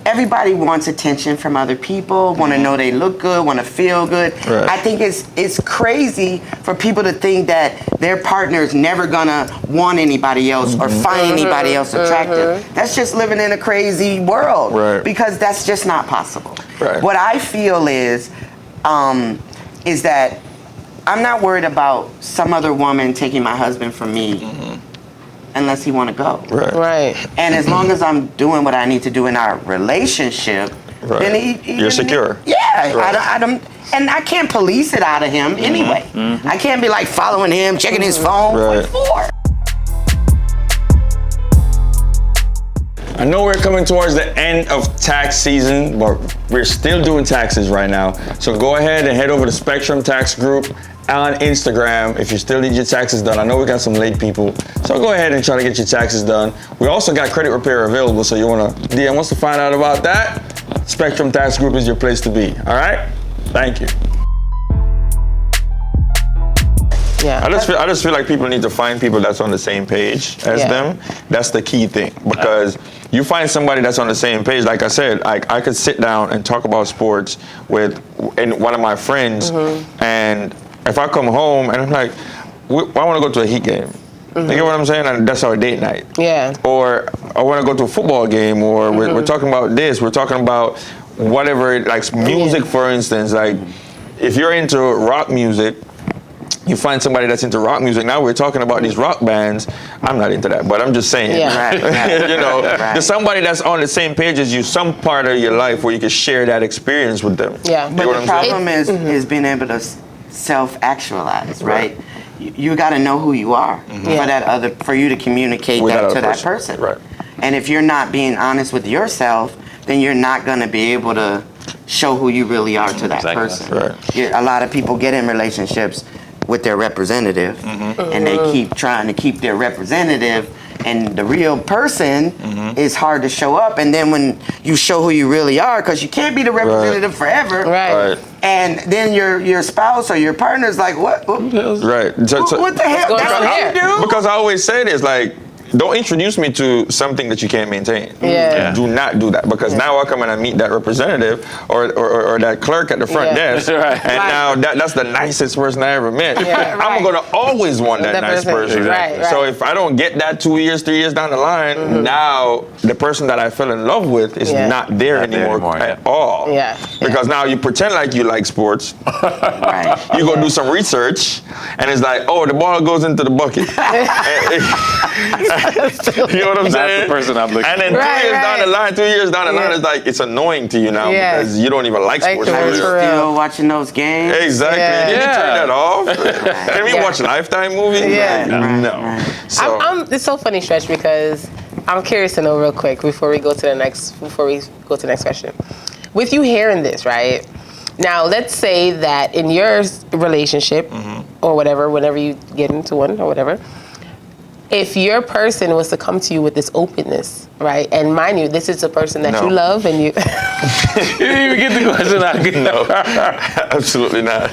Everybody wants attention from other people, want to know they look good, want to feel good. Right. I think it's crazy for people to think that their partner is never gonna want anybody else or find anybody else attractive. That's just living in a crazy world, Right. because that's just not possible. Right. What I feel is that I'm not worried about some other woman taking my husband from me. Unless he want to go. Right. And as long as I'm doing what I need to do in our relationship, then You're secure. Yeah, Right. I don't, and I can't police it out of him anyway. I can't be like following him, checking his phone. Right. What for? I know we're coming towards the end of tax season, but we're still doing taxes right now. So go ahead and head over to Spectrum Tax Group on Instagram if you still need your taxes done. I know we got some late people, so go ahead and try to get your taxes done. We also got credit repair available, so you want to DM us to find out about that. Spectrum Tax Group is your place to be. All right? Thank you. Yeah. I just feel like people need to find people that's on the same page as them. That's the key thing, because you find somebody that's on the same page. Like I said, I could sit down and talk about sports with one of my friends, and if I come home and I'm like, I want to go to a Heat game. You get what I'm saying? And that's our date night. Yeah. Or I want to go to a football game, or we're talking about this. We're talking about whatever, like music, for instance. Like if you're into rock music, you find somebody that's into rock music. Now we're talking about these rock bands. I'm not into that, but I'm just saying. Yeah. Right. You know, there's somebody that's on the same page as you, some part of your life where you can share that experience with them. Yeah. You But know what the I'm saying? problem is being able to self-actualize, right? You got to know who you are for you to communicate With that that to other that person. person. Right. And if you're not being honest with yourself, then you're not going to be able to show who you really are to that Exactly. person. Right. A lot of people get in relationships with their representative, and they keep trying to keep their representative, and the real person is hard to show up. And then when you show who you really are, because you can't be the representative forever, Right. and then your spouse or your partner's like, what? What Right. the hell? going That's on what here? you do? Because I always say this, like, don't introduce me to something that you can't maintain. Yeah. Do not do that, because now I come and I meet that representative or that clerk at the front Yeah. desk, Right. and now that's the nicest person I ever met. Yeah, right. I'm gonna always want that nice person. Right, right. So if I don't get that 2 years, 3 years down the line, now the person that I fell in love with is Yeah. not there Not there anymore anymore, at all. Yeah. Because now you pretend like you like sports. Right. You go do some research, and it's like, oh, the ball goes into the bucket. You know what I'm That's saying? the person I'm looking And then for. 2 years Right. down the line, 2 years down the line, Yeah. it's like, it's annoying to you now Yeah. because you don't even like Like sports. the for Are you For real. real. still watching those games? Exactly. Yeah. Can you turn Yeah. that off? Can we Yeah. watch Lifetime movies? Yeah. No. Right. So, It's so funny, Stretch, because I'm curious to know real quick before we go to the next question. With you hearing this, right? Now, let's say that in your relationship or whatever, whenever you get into one or whatever, if your person was to come to you with this openness, right? And mind you, this is a person that No. you love and you You didn't even get the question out. no, absolutely not.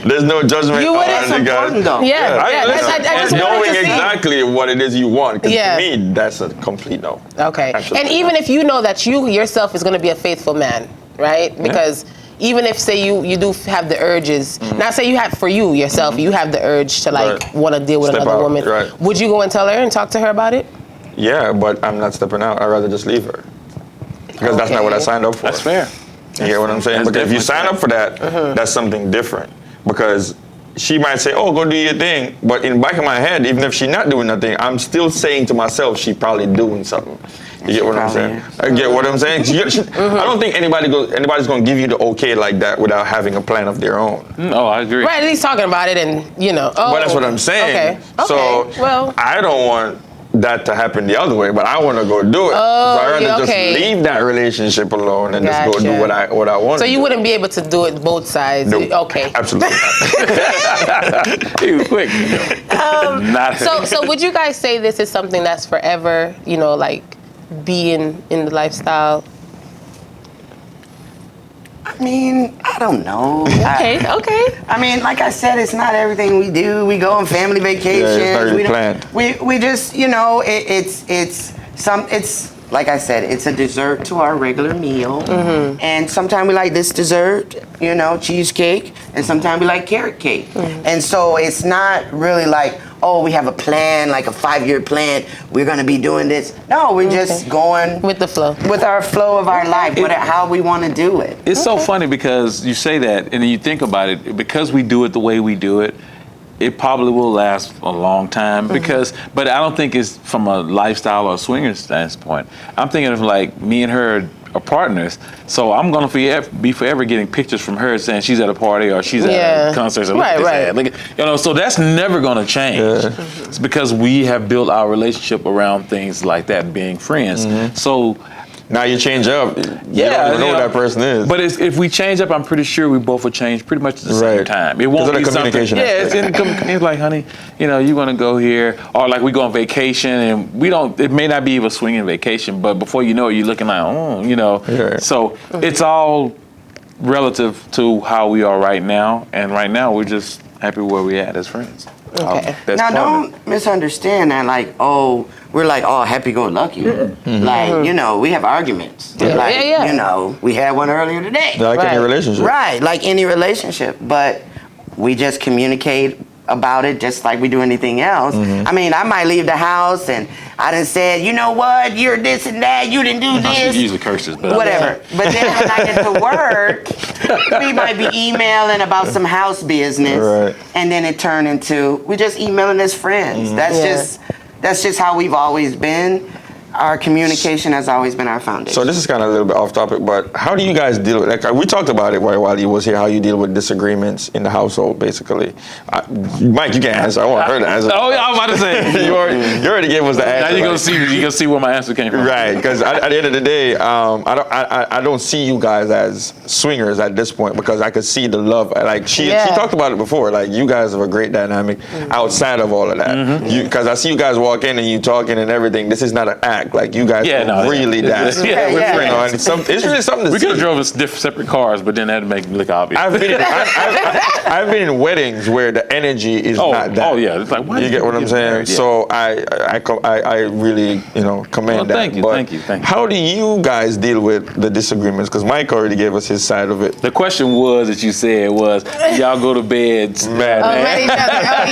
There's no judgment You wouldn't- on That's the guys. important, though. Yeah, yeah, listen, I just and wanted knowing to see. exactly what it is you want, because Yeah. to me, that's a complete no. Okay. Absolutely And even not. if you know that you yourself is going to be a faithful man, right? Because even if, say, you do have the urges, not say you have for you yourself, you have the urge to like Right. want to deal with Step another out, woman. right. Would you go and tell her and talk to her about it? Yeah, but I'm not stepping out. I'd rather just leave her. Because that's not what I Okay. signed up for. That's fair. You get what I'm saying? That's Because if you definitely sign up for that, that's something different. Because she might say, oh, go do your thing. But in the back of my head, even if she's not doing nothing, I'm still saying to myself, she probably doing something. You get what I'm saying? I get what I'm saying? I don't think anybody's going to give you the okay like that without having a plan of their own. No, I agree. Right, at least talking about it and, oh. But that's what I'm saying. Okay. So well. I don't want that to happen the other way, but I want to go do it. So I'd rather yeah, just okay. leave that relationship alone and just go Gotcha. do what I want. So you wouldn't be able to do it both sides? No, Okay. absolutely not. He was quick. Not So would you guys say this is something that's forever, like being in the lifestyle? I mean, I don't know. Okay. I mean, like I said, it's not everything we do. We go on family vacations. Yeah, it's not we don't- planned. We just, it's like I said, it's a dessert to our regular meal. And sometimes we like this dessert, cheesecake, and sometimes we like carrot cake. And so it's not really like, oh, we have a plan, like a 5-year plan. We're gonna be doing this. No, we're just going With the flow. with our flow of our life, how we want to do it. It's so funny because you say that and then you think about it, because we do it the way we do it, it probably will last a long time but I don't think it's from a lifestyle or swinger standpoint. I'm thinking of like me and her are partners, so I'm gonna be forever getting pictures from her saying she's at a party or she's at a concert. So look at this ad. Look at- so that's never gonna change. It's because we have built our relationship around things like that, being friends. So Now you change up. You don't even know who that person is. But if we change up, I'm pretty sure we both will change pretty much at the same Right. time. It won't Because of be the something. communication Yeah, it's it's like, honey, you want to go here, or like we go on vacation and we don't. It may not be even a swinging vacation, but before you know it, you're looking like, Yeah. So it's all relative to how we are right now, and right now we're just happy where we at as friends. Okay. That's Now, part of it. don't misunderstand that, like, we're like all happy-go-lucky. Like, we have arguments. Yeah. Like, Yeah. we had one earlier today. Like any Right. relationship. Right, like any relationship. But we just communicate about it just like we do anything else. Mm-hmm. I mean, I might leave the house and I done said, you know what, you're this and that, you didn't do this. She usually curses, but Whatever. But then when I get to work, we might be emailing about some house business, Right. and then it turned into we just emailing as friends. That's just how we've always been. Our communication has always been our foundation. So this is kind of a little bit off topic, but how do you guys deal with, like, we talked about it while he was here, how you deal with disagreements in the household, basically. Mike, you can't answer. I want her to answer. Oh, yeah, I was about to say. you already gave us the answer. Now you're gonna see where my answer came from. Right, because at the end of the day, I don't see you guys as swingers at this point, because I could see the love. Like she talked about it before. Like, you guys have a great dynamic outside of all of that. Because I see you guys walk in and you talking and everything. This is not an act. Like, you guys really dance. Yeah, we're friends. It's really something to we see. could have drove us separate cars, but then that'd make it look obvious. I've been in weddings where the energy is not that. Oh yeah, it's like, why you get what I'm saying? Yeah. So I really commend that. Thank you, But thank you. How do you guys deal with the disagreements? Because Mike already gave us his side of it. The question was that you said was, y'all go to bed mad, Met each other. Oh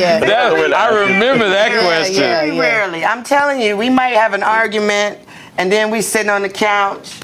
yeah. I remember that question. Very rarely. I'm telling you, we might have an argument, and then we sitting on the couch,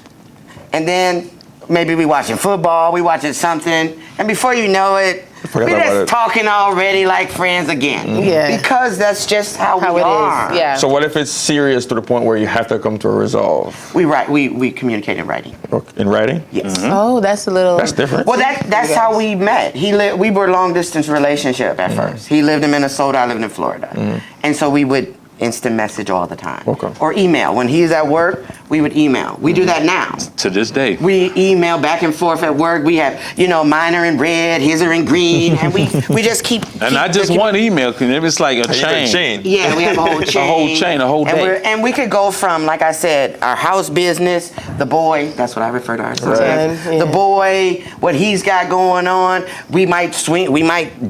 and then maybe we watching football, we watching something, and before you know it, we're just talking already like friends again. Yeah. Because that's just how we it are. is. Yeah. So what if it's serious to the point where you have to come to a resolve? We communicate in writing. In writing? Yes. Oh, that's a little. That's different. Well, that's how we met. We were a long distance relationship at first. He lived in Minnesota, I lived in Florida, and so we would instant message all the time. Okay. Or email. When he's at work, we would email. We do that now. To this day. We email back and forth at work. We have, mine are in red, his are in green, and we just keep. And not just one email, because it's like a chain. Yeah, we have a whole chain. A whole day. And we could go from, like I said, our house business, the boy, that's what I refer to ourselves as. Yeah. The boy, what he's got going on. We might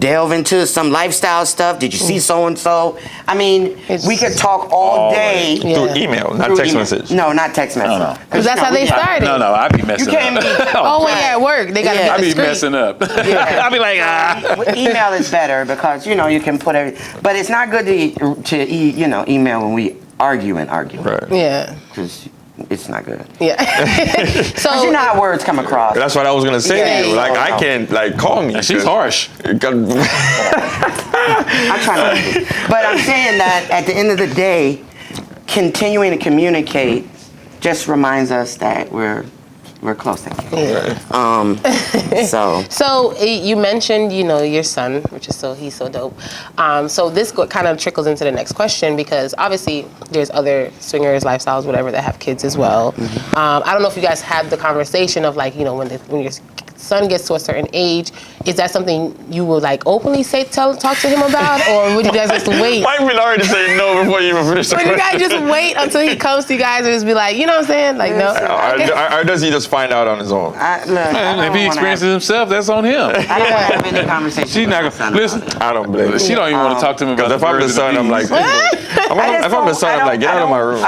delve into some lifestyle stuff. Did you see so-and-so? I mean, we could talk all day. Through email, not text message. No, not text message. No. Because that's how they started. No, I be messing You can't up. Oh, when you're at work, they gotta Yeah. get I be discreet. messing up. Yeah. I be like, Email is better because you can put everything. But it's not good to email when we argue. Right. Yeah. Because it's not good. Yeah. So You know how words come across. That's what I was gonna say to you. Yeah. Like, I can't, call me. she's harsh. I'm trying not to. But I'm saying that at the end of the day, continuing to communicate just reminds us that we're close. So you mentioned, your son, which is he's so dope. So this kind of trickles into the next question, because obviously there's other swingers, lifestyles, whatever, that have kids as well. I don't know if you guys had the conversation of when your son gets to a certain age, is that something you would openly talk to him about, or would you guys just wait? Mike been already saying no before you even finish the Would you question. guys just wait until he comes to you guys and just be like, you know what I'm saying? Like, no. Or does he just find out on his own? If he experiences himself, that's on him. I don't want to have any conversation. She's not gonna listen. I don't blame him. She don't even want to talk to him about. Because if I'm the son, I'm like, get out of my room.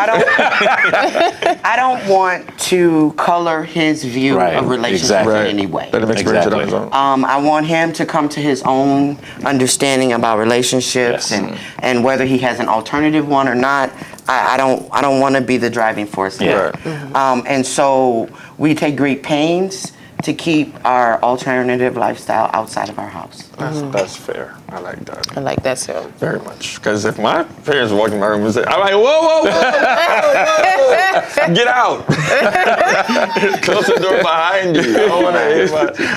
I don't want to color his view of relationships in any way. Let him experience it on his own. I want him to come to his own understanding about relationships and whether he has an alternative one or not. I don't want to be the driving force there. And so we take great pains to keep our alternative lifestyle outside of our house. That's fair. I like that. I like that too. Very much. Because if my parents walk in my room and say, I'm like, whoa. Get out. Close the door behind you. I don't want to hear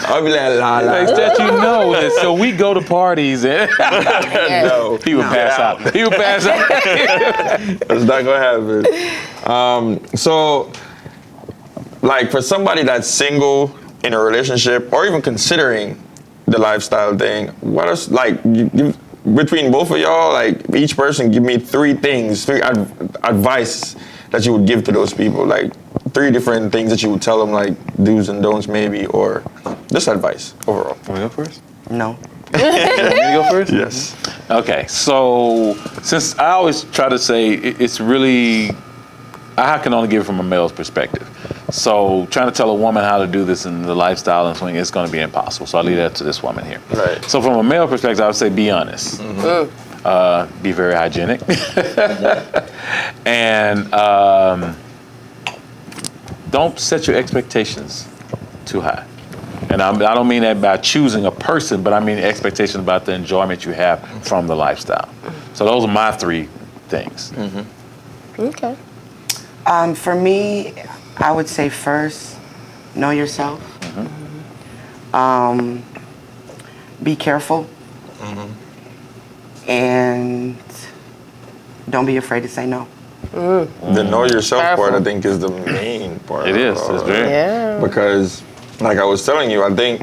I'll be like, la. Like that, that. So we go to parties and No. he would pass out. He would pass out. That's not going to happen. So, for somebody that's single in a relationship, or even considering the lifestyle thing, what is, between both of y'all, each person give me three advice that you would give to those people, three different things that you would tell them, do's and don'ts maybe, or just advice overall. Want to go first? No. You want me to go first? Yes. Okay, so since I always try to say it's really, I can only give it from a male's perspective. So trying to tell a woman how to do this in the lifestyle and swing, it's going to be impossible. So I'll leave that to this woman here. Right. So from a male perspective, I would say be honest. Be very hygienic. And don't set your expectations too high. And I don't mean that by choosing a person, but I mean expectations about the enjoyment you have from the lifestyle. So those are my 3 things. Okay. For me, I would say first, know yourself. Be careful. And don't be afraid to say no. The know yourself part, I think, is the main part. It is. It's very. Yeah. Because, like I was telling you, I think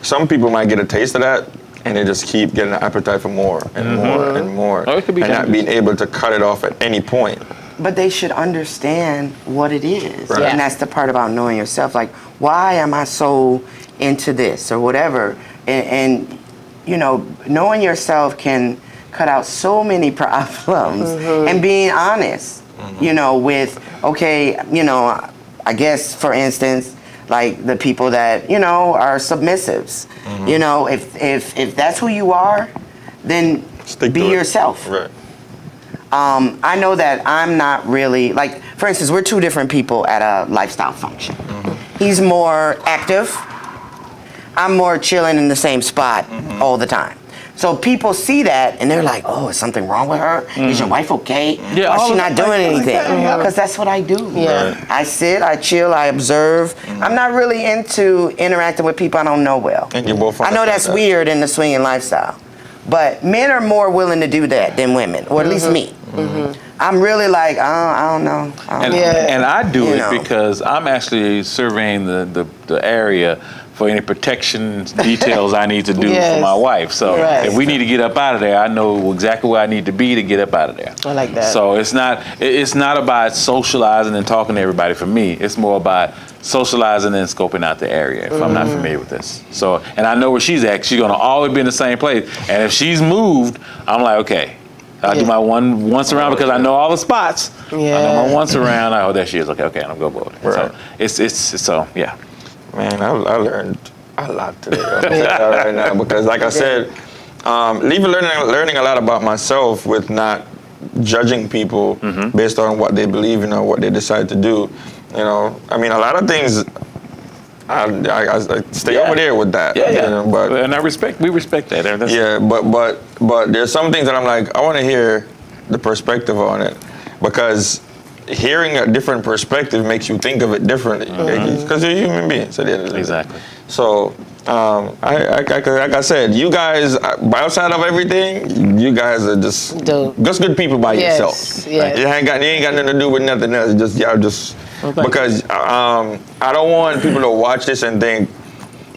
some people might get a taste of that, and they just keep getting an appetite for more and more and more, Oh, it could be and not being able to cut it off at any point. But they should understand what it is. Right. And that's the part about knowing yourself. Like, why am I so into this or whatever? And you know, knowing yourself can cut out so many problems. And being honest, you know, with, okay, you know, I guess, for instance, like the people that, you know, are submissives. You know, if that's who you are, then be yourself. Right. I know that I'm not really, like, for instance, we're 2 different people at a lifestyle function. He's more active. I'm more chilling in the same spot all the time. So people see that and they're like, oh, is something wrong with her? Is your wife okay? Yeah, Why is she not doing anything? Because that's what I do. Yeah. I sit, I chill, I observe. I'm not really into interacting with people I don't know well. And you both I know that's weird in the swinging lifestyle. But men are more willing to do that than women, or at least me. I'm really like, I don't know. And I do You it know. because I'm actually surveying the area for any protection details I need to do Yes. for my wife. So Right. if we need to get up out of there, I know exactly where I need to be to get up out of there. I like that. So it's not about socializing and talking to everybody for me. It's more about socializing and scoping out the area if I'm not familiar with this. So, and I know where she's at. She's gonna always be in the same place. And if she's moved, I'm like, okay. I do my once around because I know all the spots. I know my once around. Oh, there she is. Okay, I'm gonna go with it. Right. So it's so yeah. Man, I learned a lot today. I'm gonna tell you that right now, because, like I said, learning a lot about myself with not judging people based on what they believe in or what they decide to do. You know, I mean, a lot of things. I stay over there with that. Yeah. You know, but And we respect that. That's, yeah, but there's some things that I'm like, I want to hear the perspective on it, because hearing a different perspective makes you think of it differently, because you're human beings at the end of the day. Exactly. So, like I said, you guys, outside of everything, you guys are just Dope. good people by Yes, yourself. yes. You ain't got nothing to do with nothing else. Just y'all just because I don't want people to watch this and think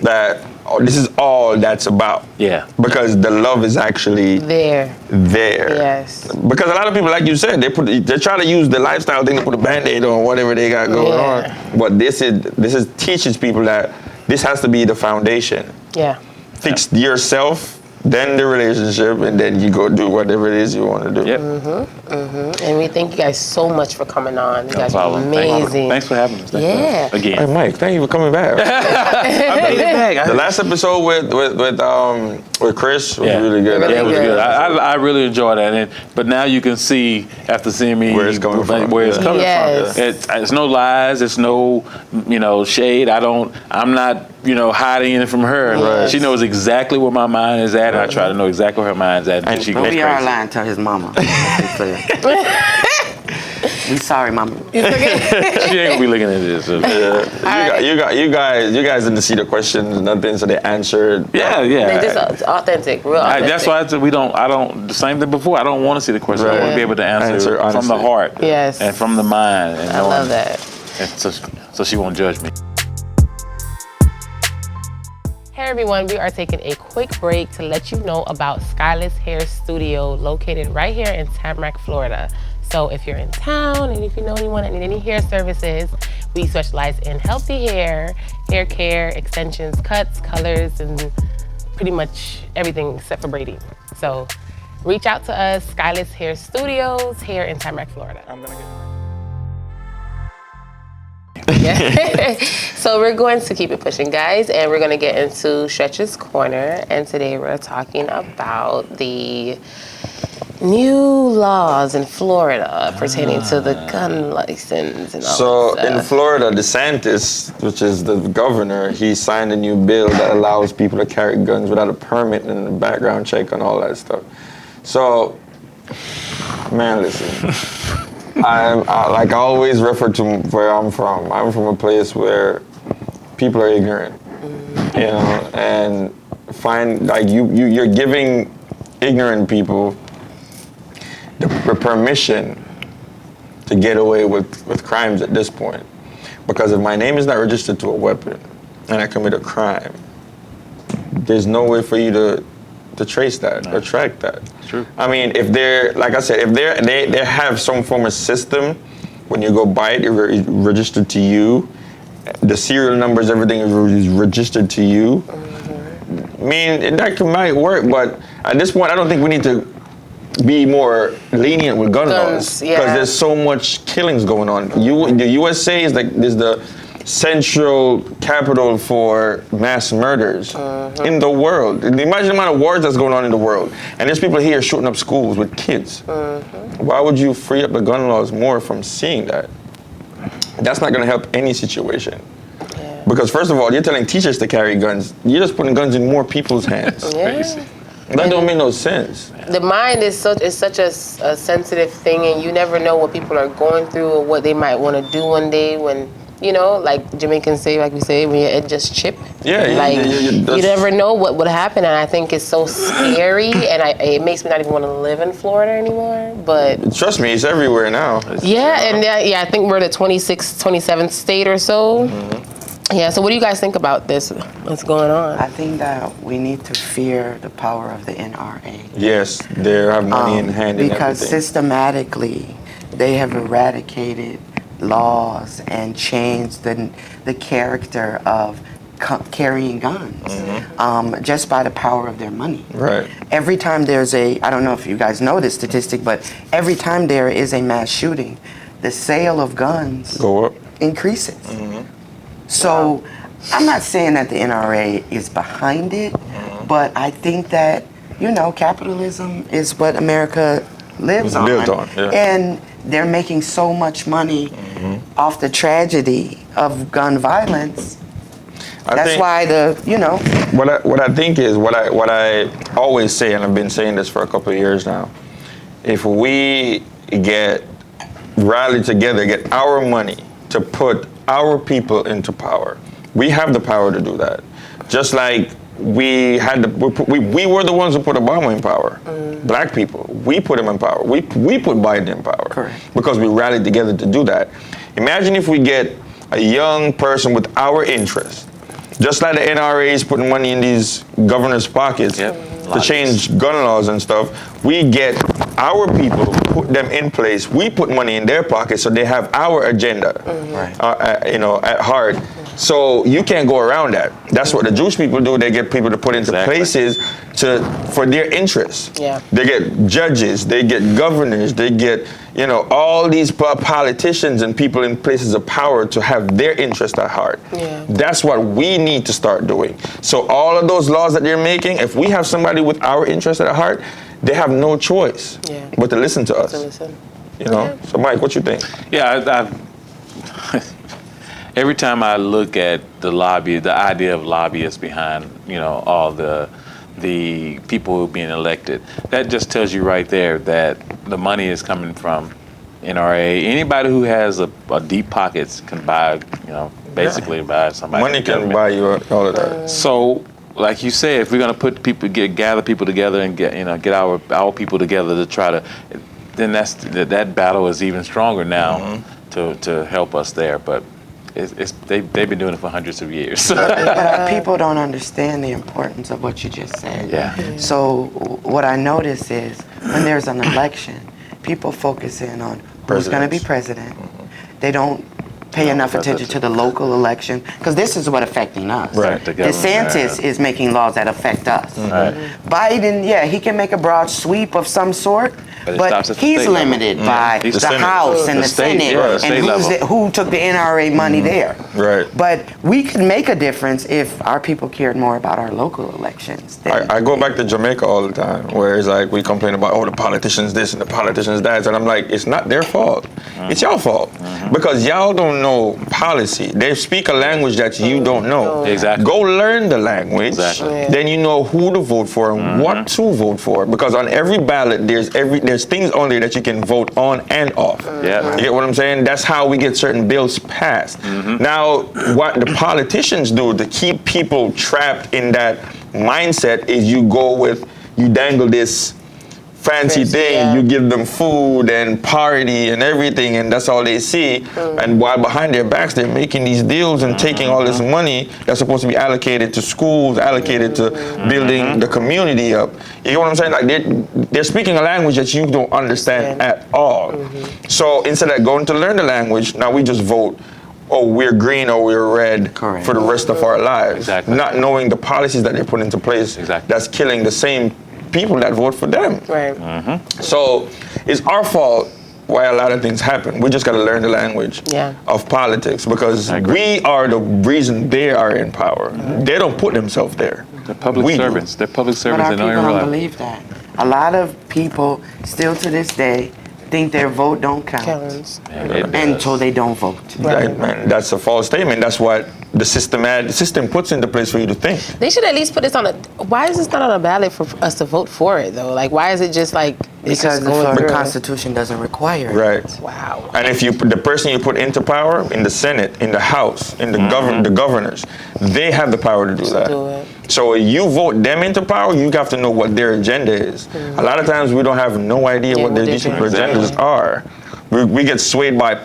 that this is all that's about. Yeah. Because the love is actually There. Yes. Because a lot of people, like you said, they try to use the lifestyle thing to put a Band-Aid on whatever they got going on. But this teaches people that this has to be the foundation. Yeah. Fix yourself, then the relationship, and then you go do whatever it is you want to do. Yep. And we thank you guys so much for coming on. You guys are problem. amazing. Thanks for having us. Yeah. Hey, Again. Mike, thank you for coming back. I made it back. The last episode with Chris was really good. Really Yeah, it was good. good. I really enjoyed that. But now you can see, after seeing me, Where it's coming from. Where it's coming Yes. from. It's no lies. It's no, shade. I'm not, hiding it from her. Right. She knows exactly where my mind is at, and I try to know exactly where her mind's at. And she Don't goes be crazy. our lying to his mama. We sorry, mama. She ain't gonna be looking at this. So. You guys didn't see the questions, nothing, so they answered. Yeah. They're just authentic, real authentic. That's why I said the same thing before. I don't want to see the question. I want to be able to answer from honestly. the heart. Yes. And from the mind. And I love that. And so she won't judge me. Hey everyone, we are taking a quick break to let you know about Skyless Hair Studio located right here in Tamarack, Florida. So if you're in town and if you know anyone that need any hair services, we specialize in healthy hair care, extensions, cuts, colors, and pretty much everything except for braiding. So reach out to us, Skyless Hair Studios here in Tamarack, Florida. Yeah. So we're going to keep it pushing, guys, and we're going to get into Stretch's Corner. And today we're talking about the new laws in Florida pertaining to the gun license and all So that in stuff. Florida, DeSantis, which is the governor, he signed a new bill that allows people to carry guns without a permit and a background check and all that stuff. So, man, listen. I always refer to where I'm from. I'm from a place where people are ignorant, you know, and you're giving ignorant people the permission to get away with crimes at this point. Because if my name is not registered to a weapon and I commit a crime, there's no way for you to trace that or track that. True. I mean, if they're, like I said, if they have some form of system, when you go buy it, it's registered to you, the serial numbers, everything is registered to you. I mean, that might work, but at this point, I don't think we need to be more lenient with gun laws, because there's so much killings going on. The USA is the central capital for mass murders in the world. Imagine the amount of wars that's going on in the world, and there's people here shooting up schools with kids. Why would you free up the gun laws more from seeing that? That's not going to help any situation. Because first of all, you're telling teachers to carry guns. You're just putting guns in more people's hands. That don't make no sense. The mind is such a sensitive thing, and you never know what people are going through or what they might want to do one day when, you know, like Jamaicans say, like we say, when your head just chip. You never know what would happen, and I think it's so scary, and it makes me not even want to live in Florida anymore. But trust me, it's everywhere now. I think we're the 26th, 27th state or so. Yeah, so what do you guys think about this? What's going on? I think that we need to fear the power of the NRA. Yes, they have money in hand. Because systematically, they have eradicated laws and changed the character of carrying guns just by the power of their money. Right. Every time there's I don't know if you guys know this statistic, but every time there is a mass shooting, the sale of guns go up, increases. So I'm not saying that the NRA is behind it, but I think that, you know, capitalism is what America lives on. And they're making so much money off the tragedy of gun violence. That's why what I think is what I always say, and I've been saying this for a couple of years now. If we rally together, get our money to put our people into power, we have the power to do that. Just like we were the ones who put Obama in power. Black people, we put him in power. We put Biden in power. Correct. Because we rallied together to do that. Imagine if we get a young person with our interest, just like the NRA is putting money in these governors' pockets to change gun laws and stuff. We get our people, put them in place. We put money in their pockets so they have our agenda, at heart. So you can't go around that. That's what the Jewish people do. They get people to put into places for their interests. Yeah. They get judges, they get governors, they get, all these politicians and people in places of power to have their interest at heart. Yeah. That's what we need to start doing. So all of those laws that they're making, if we have somebody with our interest at heart, they have no choice but to listen to us. So Mike, what you think? Yeah, every time I look at the idea of lobbyists behind, all the people being elected, that just tells you right there that the money is coming from NRA. Anybody who has a deep pockets can buy, basically buy somebody. Money can buy you all of that. So, like you said, if we're gonna gather people together and get our people together to try to, then that battle is even stronger now to help us there. But they've been doing it for hundreds of years. People don't understand the importance of what you just said. Yeah. So what I notice is when there's an election, people focus in on who's going to be president. They don't pay enough attention to the local election, because this is what affecting us. Right. DeSantis is making laws that affect us. Biden, he can make a broad sweep of some sort, But he's limited by the House and the Senate and who took the NRA money there. Right. But we could make a difference if our people cared more about our local elections. I go back to Jamaica all the time, where it's like we complain about, the politicians this and the politicians that, and I'm like, it's not their fault. It's your fault. Because y'all don't know policy. They speak a language that you don't know. Exactly. Go learn the language. Exactly. Then you know who to vote for and what to vote for. Because on every ballot, there's things on there that you can vote on and off. Yeah. You get what I'm saying? That's how we get certain bills passed. Now, what the politicians do to keep people trapped in that mindset is you dangle this fancy thing, you give them food and party and everything, and that's all they see. And while behind their backs, they're making these deals and taking all this money that's supposed to be allocated to schools, allocated to building the community up. You know what I'm saying? Like they're speaking a language that you don't understand at all. So instead of going to learn the language, now we just vote. Oh, we're green or we're red for the rest of our lives. Not knowing the policies that they put into place that's killing the same people that vote for them. Right. So it's our fault why a lot of things happen. We just got to learn the language of politics, because we are the reason they are in power. They don't put themselves there. They're public servants. They're public servants. But our people don't believe that. A lot of people still to this day think their vote don't count until they don't vote. Man, that's a false statement. That's what the system puts into place for you to think. They should at least put this on why is this not on a ballot for us to vote for it though? Like, why is it just like because the Constitution doesn't require it. Right. Wow. And if the person you put into power in the Senate, in the House, in the the governors, they have the power to do that. So you vote them into power, you have to know what their agenda is. A lot of times we don't have no idea what their agendas are. We get swayed by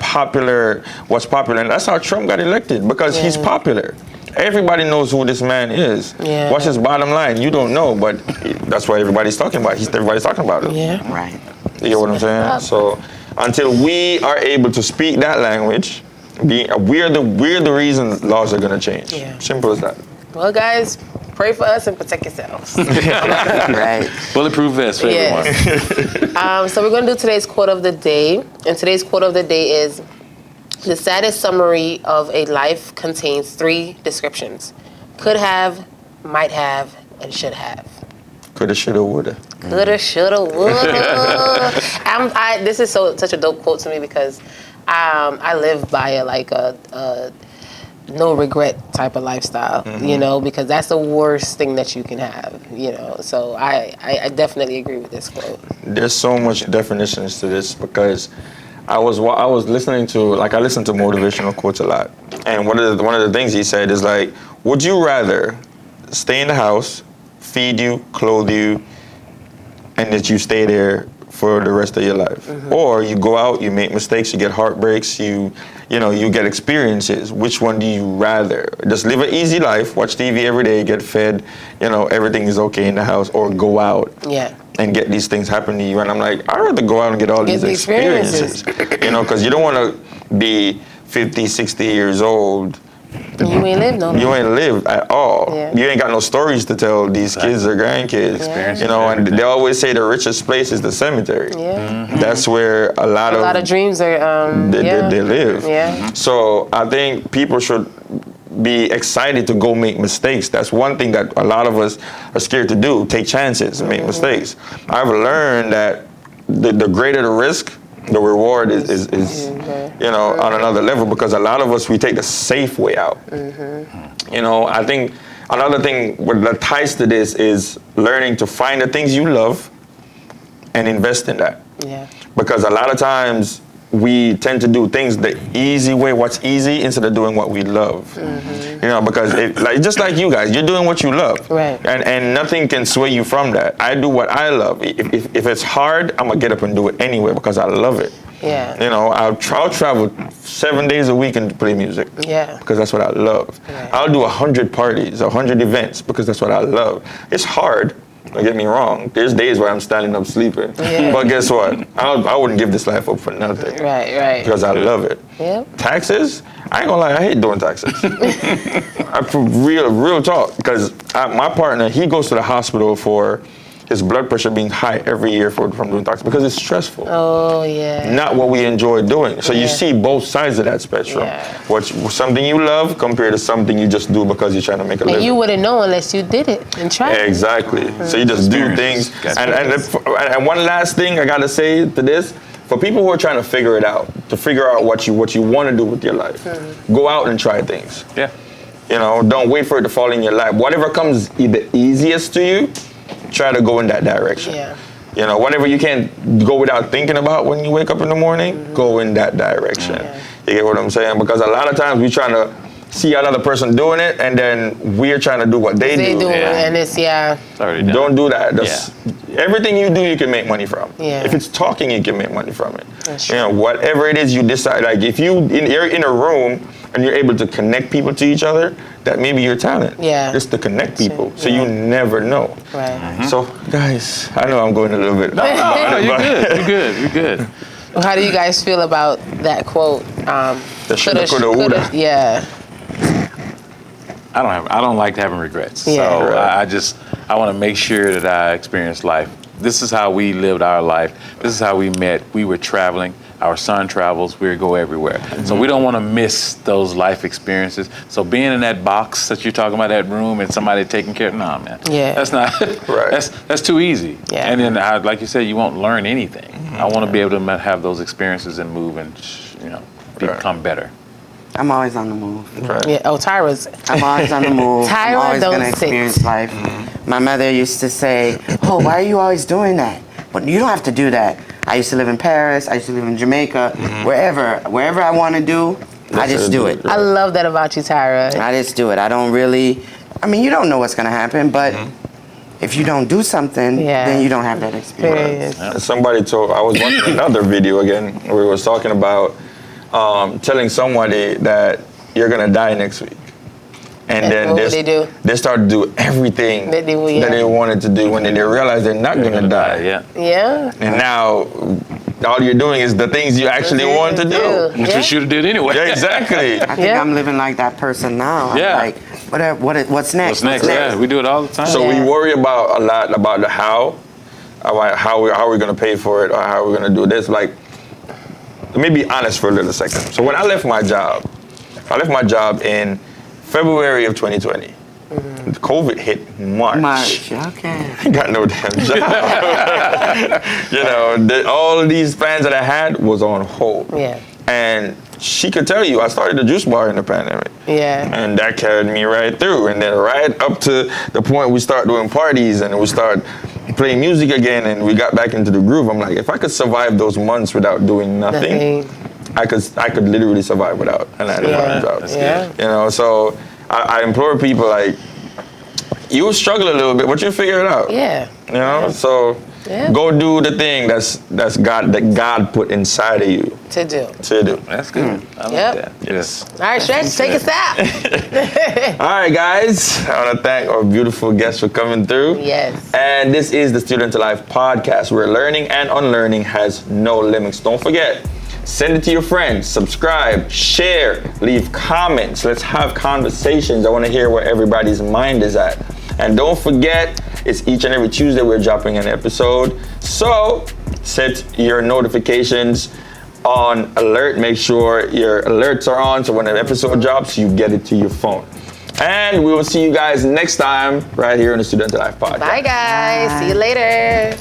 what's popular, and that's how Trump got elected, because he's popular. Everybody knows who this man is. What's his bottom line? You don't know, but that's what everybody's talking about. Everybody's talking about it. Yeah. Right. You get what I'm saying? So until we are able to speak that language, we're the reason laws are going to change. Simple as that. Well, guys, pray for us and protect yourselves. Right. Bulletproof vest for everyone. So we're going to do today's quote of the day. And today's quote of the day is, the saddest summary of a life contains 3 descriptions: could have, might have, and should have. Coulda, shoulda, woulda. Coulda, shoulda, woulda. This is such a dope quote to me, because I live by a no regret type of lifestyle, you know, because that's the worst thing that you can have, you know. So I definitely agree with this quote. There's so much definitions to this, because I was listening to, I listen to motivational quotes a lot, and one of the things he said is like, would you rather stay in the house, feed you, clothe you, and that you stay there for the rest of your life, or you go out, you make mistakes, you get heartbreaks, you get experiences? Which one do you rather? Just live an easy life, watch TV every day, get fed, everything is okay in the house, or go out and get these things happen to you? And I'm like, I'd rather go out and get all these experiences. Because you don't want to be 50, 60 years old. You ain't live no more. You ain't live at all. Yeah. You ain't got no stories to tell these kids or grandkids. And they always say the richest place is the cemetery. That's where a lot of dreams are. They live. So I think people should be excited to go make mistakes. That's one thing that a lot of us are scared to do: take chances and make mistakes. I've learned that the greater the risk, the reward is on another level, because a lot of us, we take the safe way out. I think another thing that ties to this is learning to find the things you love and invest in that. Because a lot of times we tend to do things the easy way, what's easy, instead of doing what we love. Because just like you guys, you're doing what you love, and nothing can sway you from that. I do what I love. If it's hard, I'm gonna get up and do it anyway, because I love it. I'll travel 7 days a week and play music. Because that's what I love. I'll do 100 parties, 100 events, because that's what I love. It's hard. Don't get me wrong. There's days where I'm standing up sleeping. But guess what? I wouldn't give this life up for nothing. Because I love it. Taxes? I ain't gonna lie, I hate doing taxes. Real talk. Because my partner, he goes to the hospital for his blood pressure being high every year from doing toxic because it's stressful. Oh, yeah. Not what we enjoy doing. So you see both sides of that spectrum. Yeah. What's something you love compared to something you just do because you're trying to make a living. And you wouldn't know unless you did it and tried it. Exactly. So you just do things. And one last thing I gotta say to this, for people who are trying to figure it out, to figure out what you want to do with your life, go out and try things. Yeah. You know, don't wait for it to fall in your lap. Whatever comes the easiest to you, try to go in that direction. Yeah. You know, whatever you can't go without thinking about when you wake up in the morning, go in that direction. Yeah. You get what I'm saying? Because a lot of times we're trying to see another person doing it, and then we're trying to do what they do. And it's, It's already done. Don't do that. Everything you do, you can make money from. Yeah. If it's talking, you can make money from it. That's You know, whatever it is you decide. Like if you're in a room and you're able to connect people to each other, that may be your talent. Yeah. Just to connect people. So you never know. Right. So guys, I know I'm going a little bit. No, you're good. You're good. You're good. Well, how do you guys feel about that quote? The shoulda, coulda, woulda. Yeah. I don't like having regrets. Yeah. So Right. I want to make sure that I experience life. This is how we lived our life. This is how we met. We were traveling. Our son travels. We go everywhere. So we don't want to miss those life experiences. So being in that box that you're talking about, that room, and somebody taking care of, nah, man. Yeah. That's not. Right. That's too easy. Yeah. And then, like you said, you won't learn anything. I want to be able to have those experiences and move and become better. I'm always on the move. Right. Yeah. Oh, Tyra's. I'm always on the move. I'm Tyra always don't gonna sit. experience life. My mother used to say, "Oh, why are you always doing that? But you don't have to do that." I used to live in Paris. I used to live in Jamaica. Wherever I want to do, I just do it. I love that about you, Tyra. I just do it. I don't really. I mean, you don't know what's gonna happen, but if you don't do something, then you don't have that experience. Somebody told, I was watching another video again where we was talking about telling somebody that you're gonna die next week. And then what would they do? They start to do everything That they wanted to do when they realize they're not gonna die. Yeah. Yeah. And now all you're doing is the things you actually want to do. Which you should have did anyway. Yeah, exactly. I think I'm living like that person now. Yeah. I'm like, what's next? What's next? Yeah, we do it all the time. So we worry about a lot about the how we're gonna pay for it, or how we're gonna do this. Like, let me be honest for a little second. So when I left my job in February of 2020. COVID hit March. Okay. I got no damn job. You know, all of these plans that I had was on hold. Yeah. And she could tell you, I started a juice bar in the pandemic. Yeah. And that carried me right through. And then right up to the point we start doing parties and we start playing music again and we got back into the groove. I'm like, if I could survive those months without doing nothing. I could literally survive without a 9-to-5 job. Yeah. You know, so I implore people, like, you will struggle a little bit, but you'll figure it out. Yeah. You know, so go do the thing that God put inside of you To do. That's good. I like that. Yes. All right, Stretch, take us out. All right, guys. I want to thank our beautiful guests for coming through. Yes. And this is the Student to Life podcast, where learning and unlearning has no limits. Don't forget, send it to your friends, subscribe, share, leave comments. Let's have conversations. I want to hear where everybody's mind is at. And don't forget, it's each and every Tuesday we're dropping an episode. So set your notifications on alert. Make sure your alerts are on so when an episode drops, you get it to your phone. And we will see you guys next time right here on the Student to Life podcast. Bye, guys. See you later.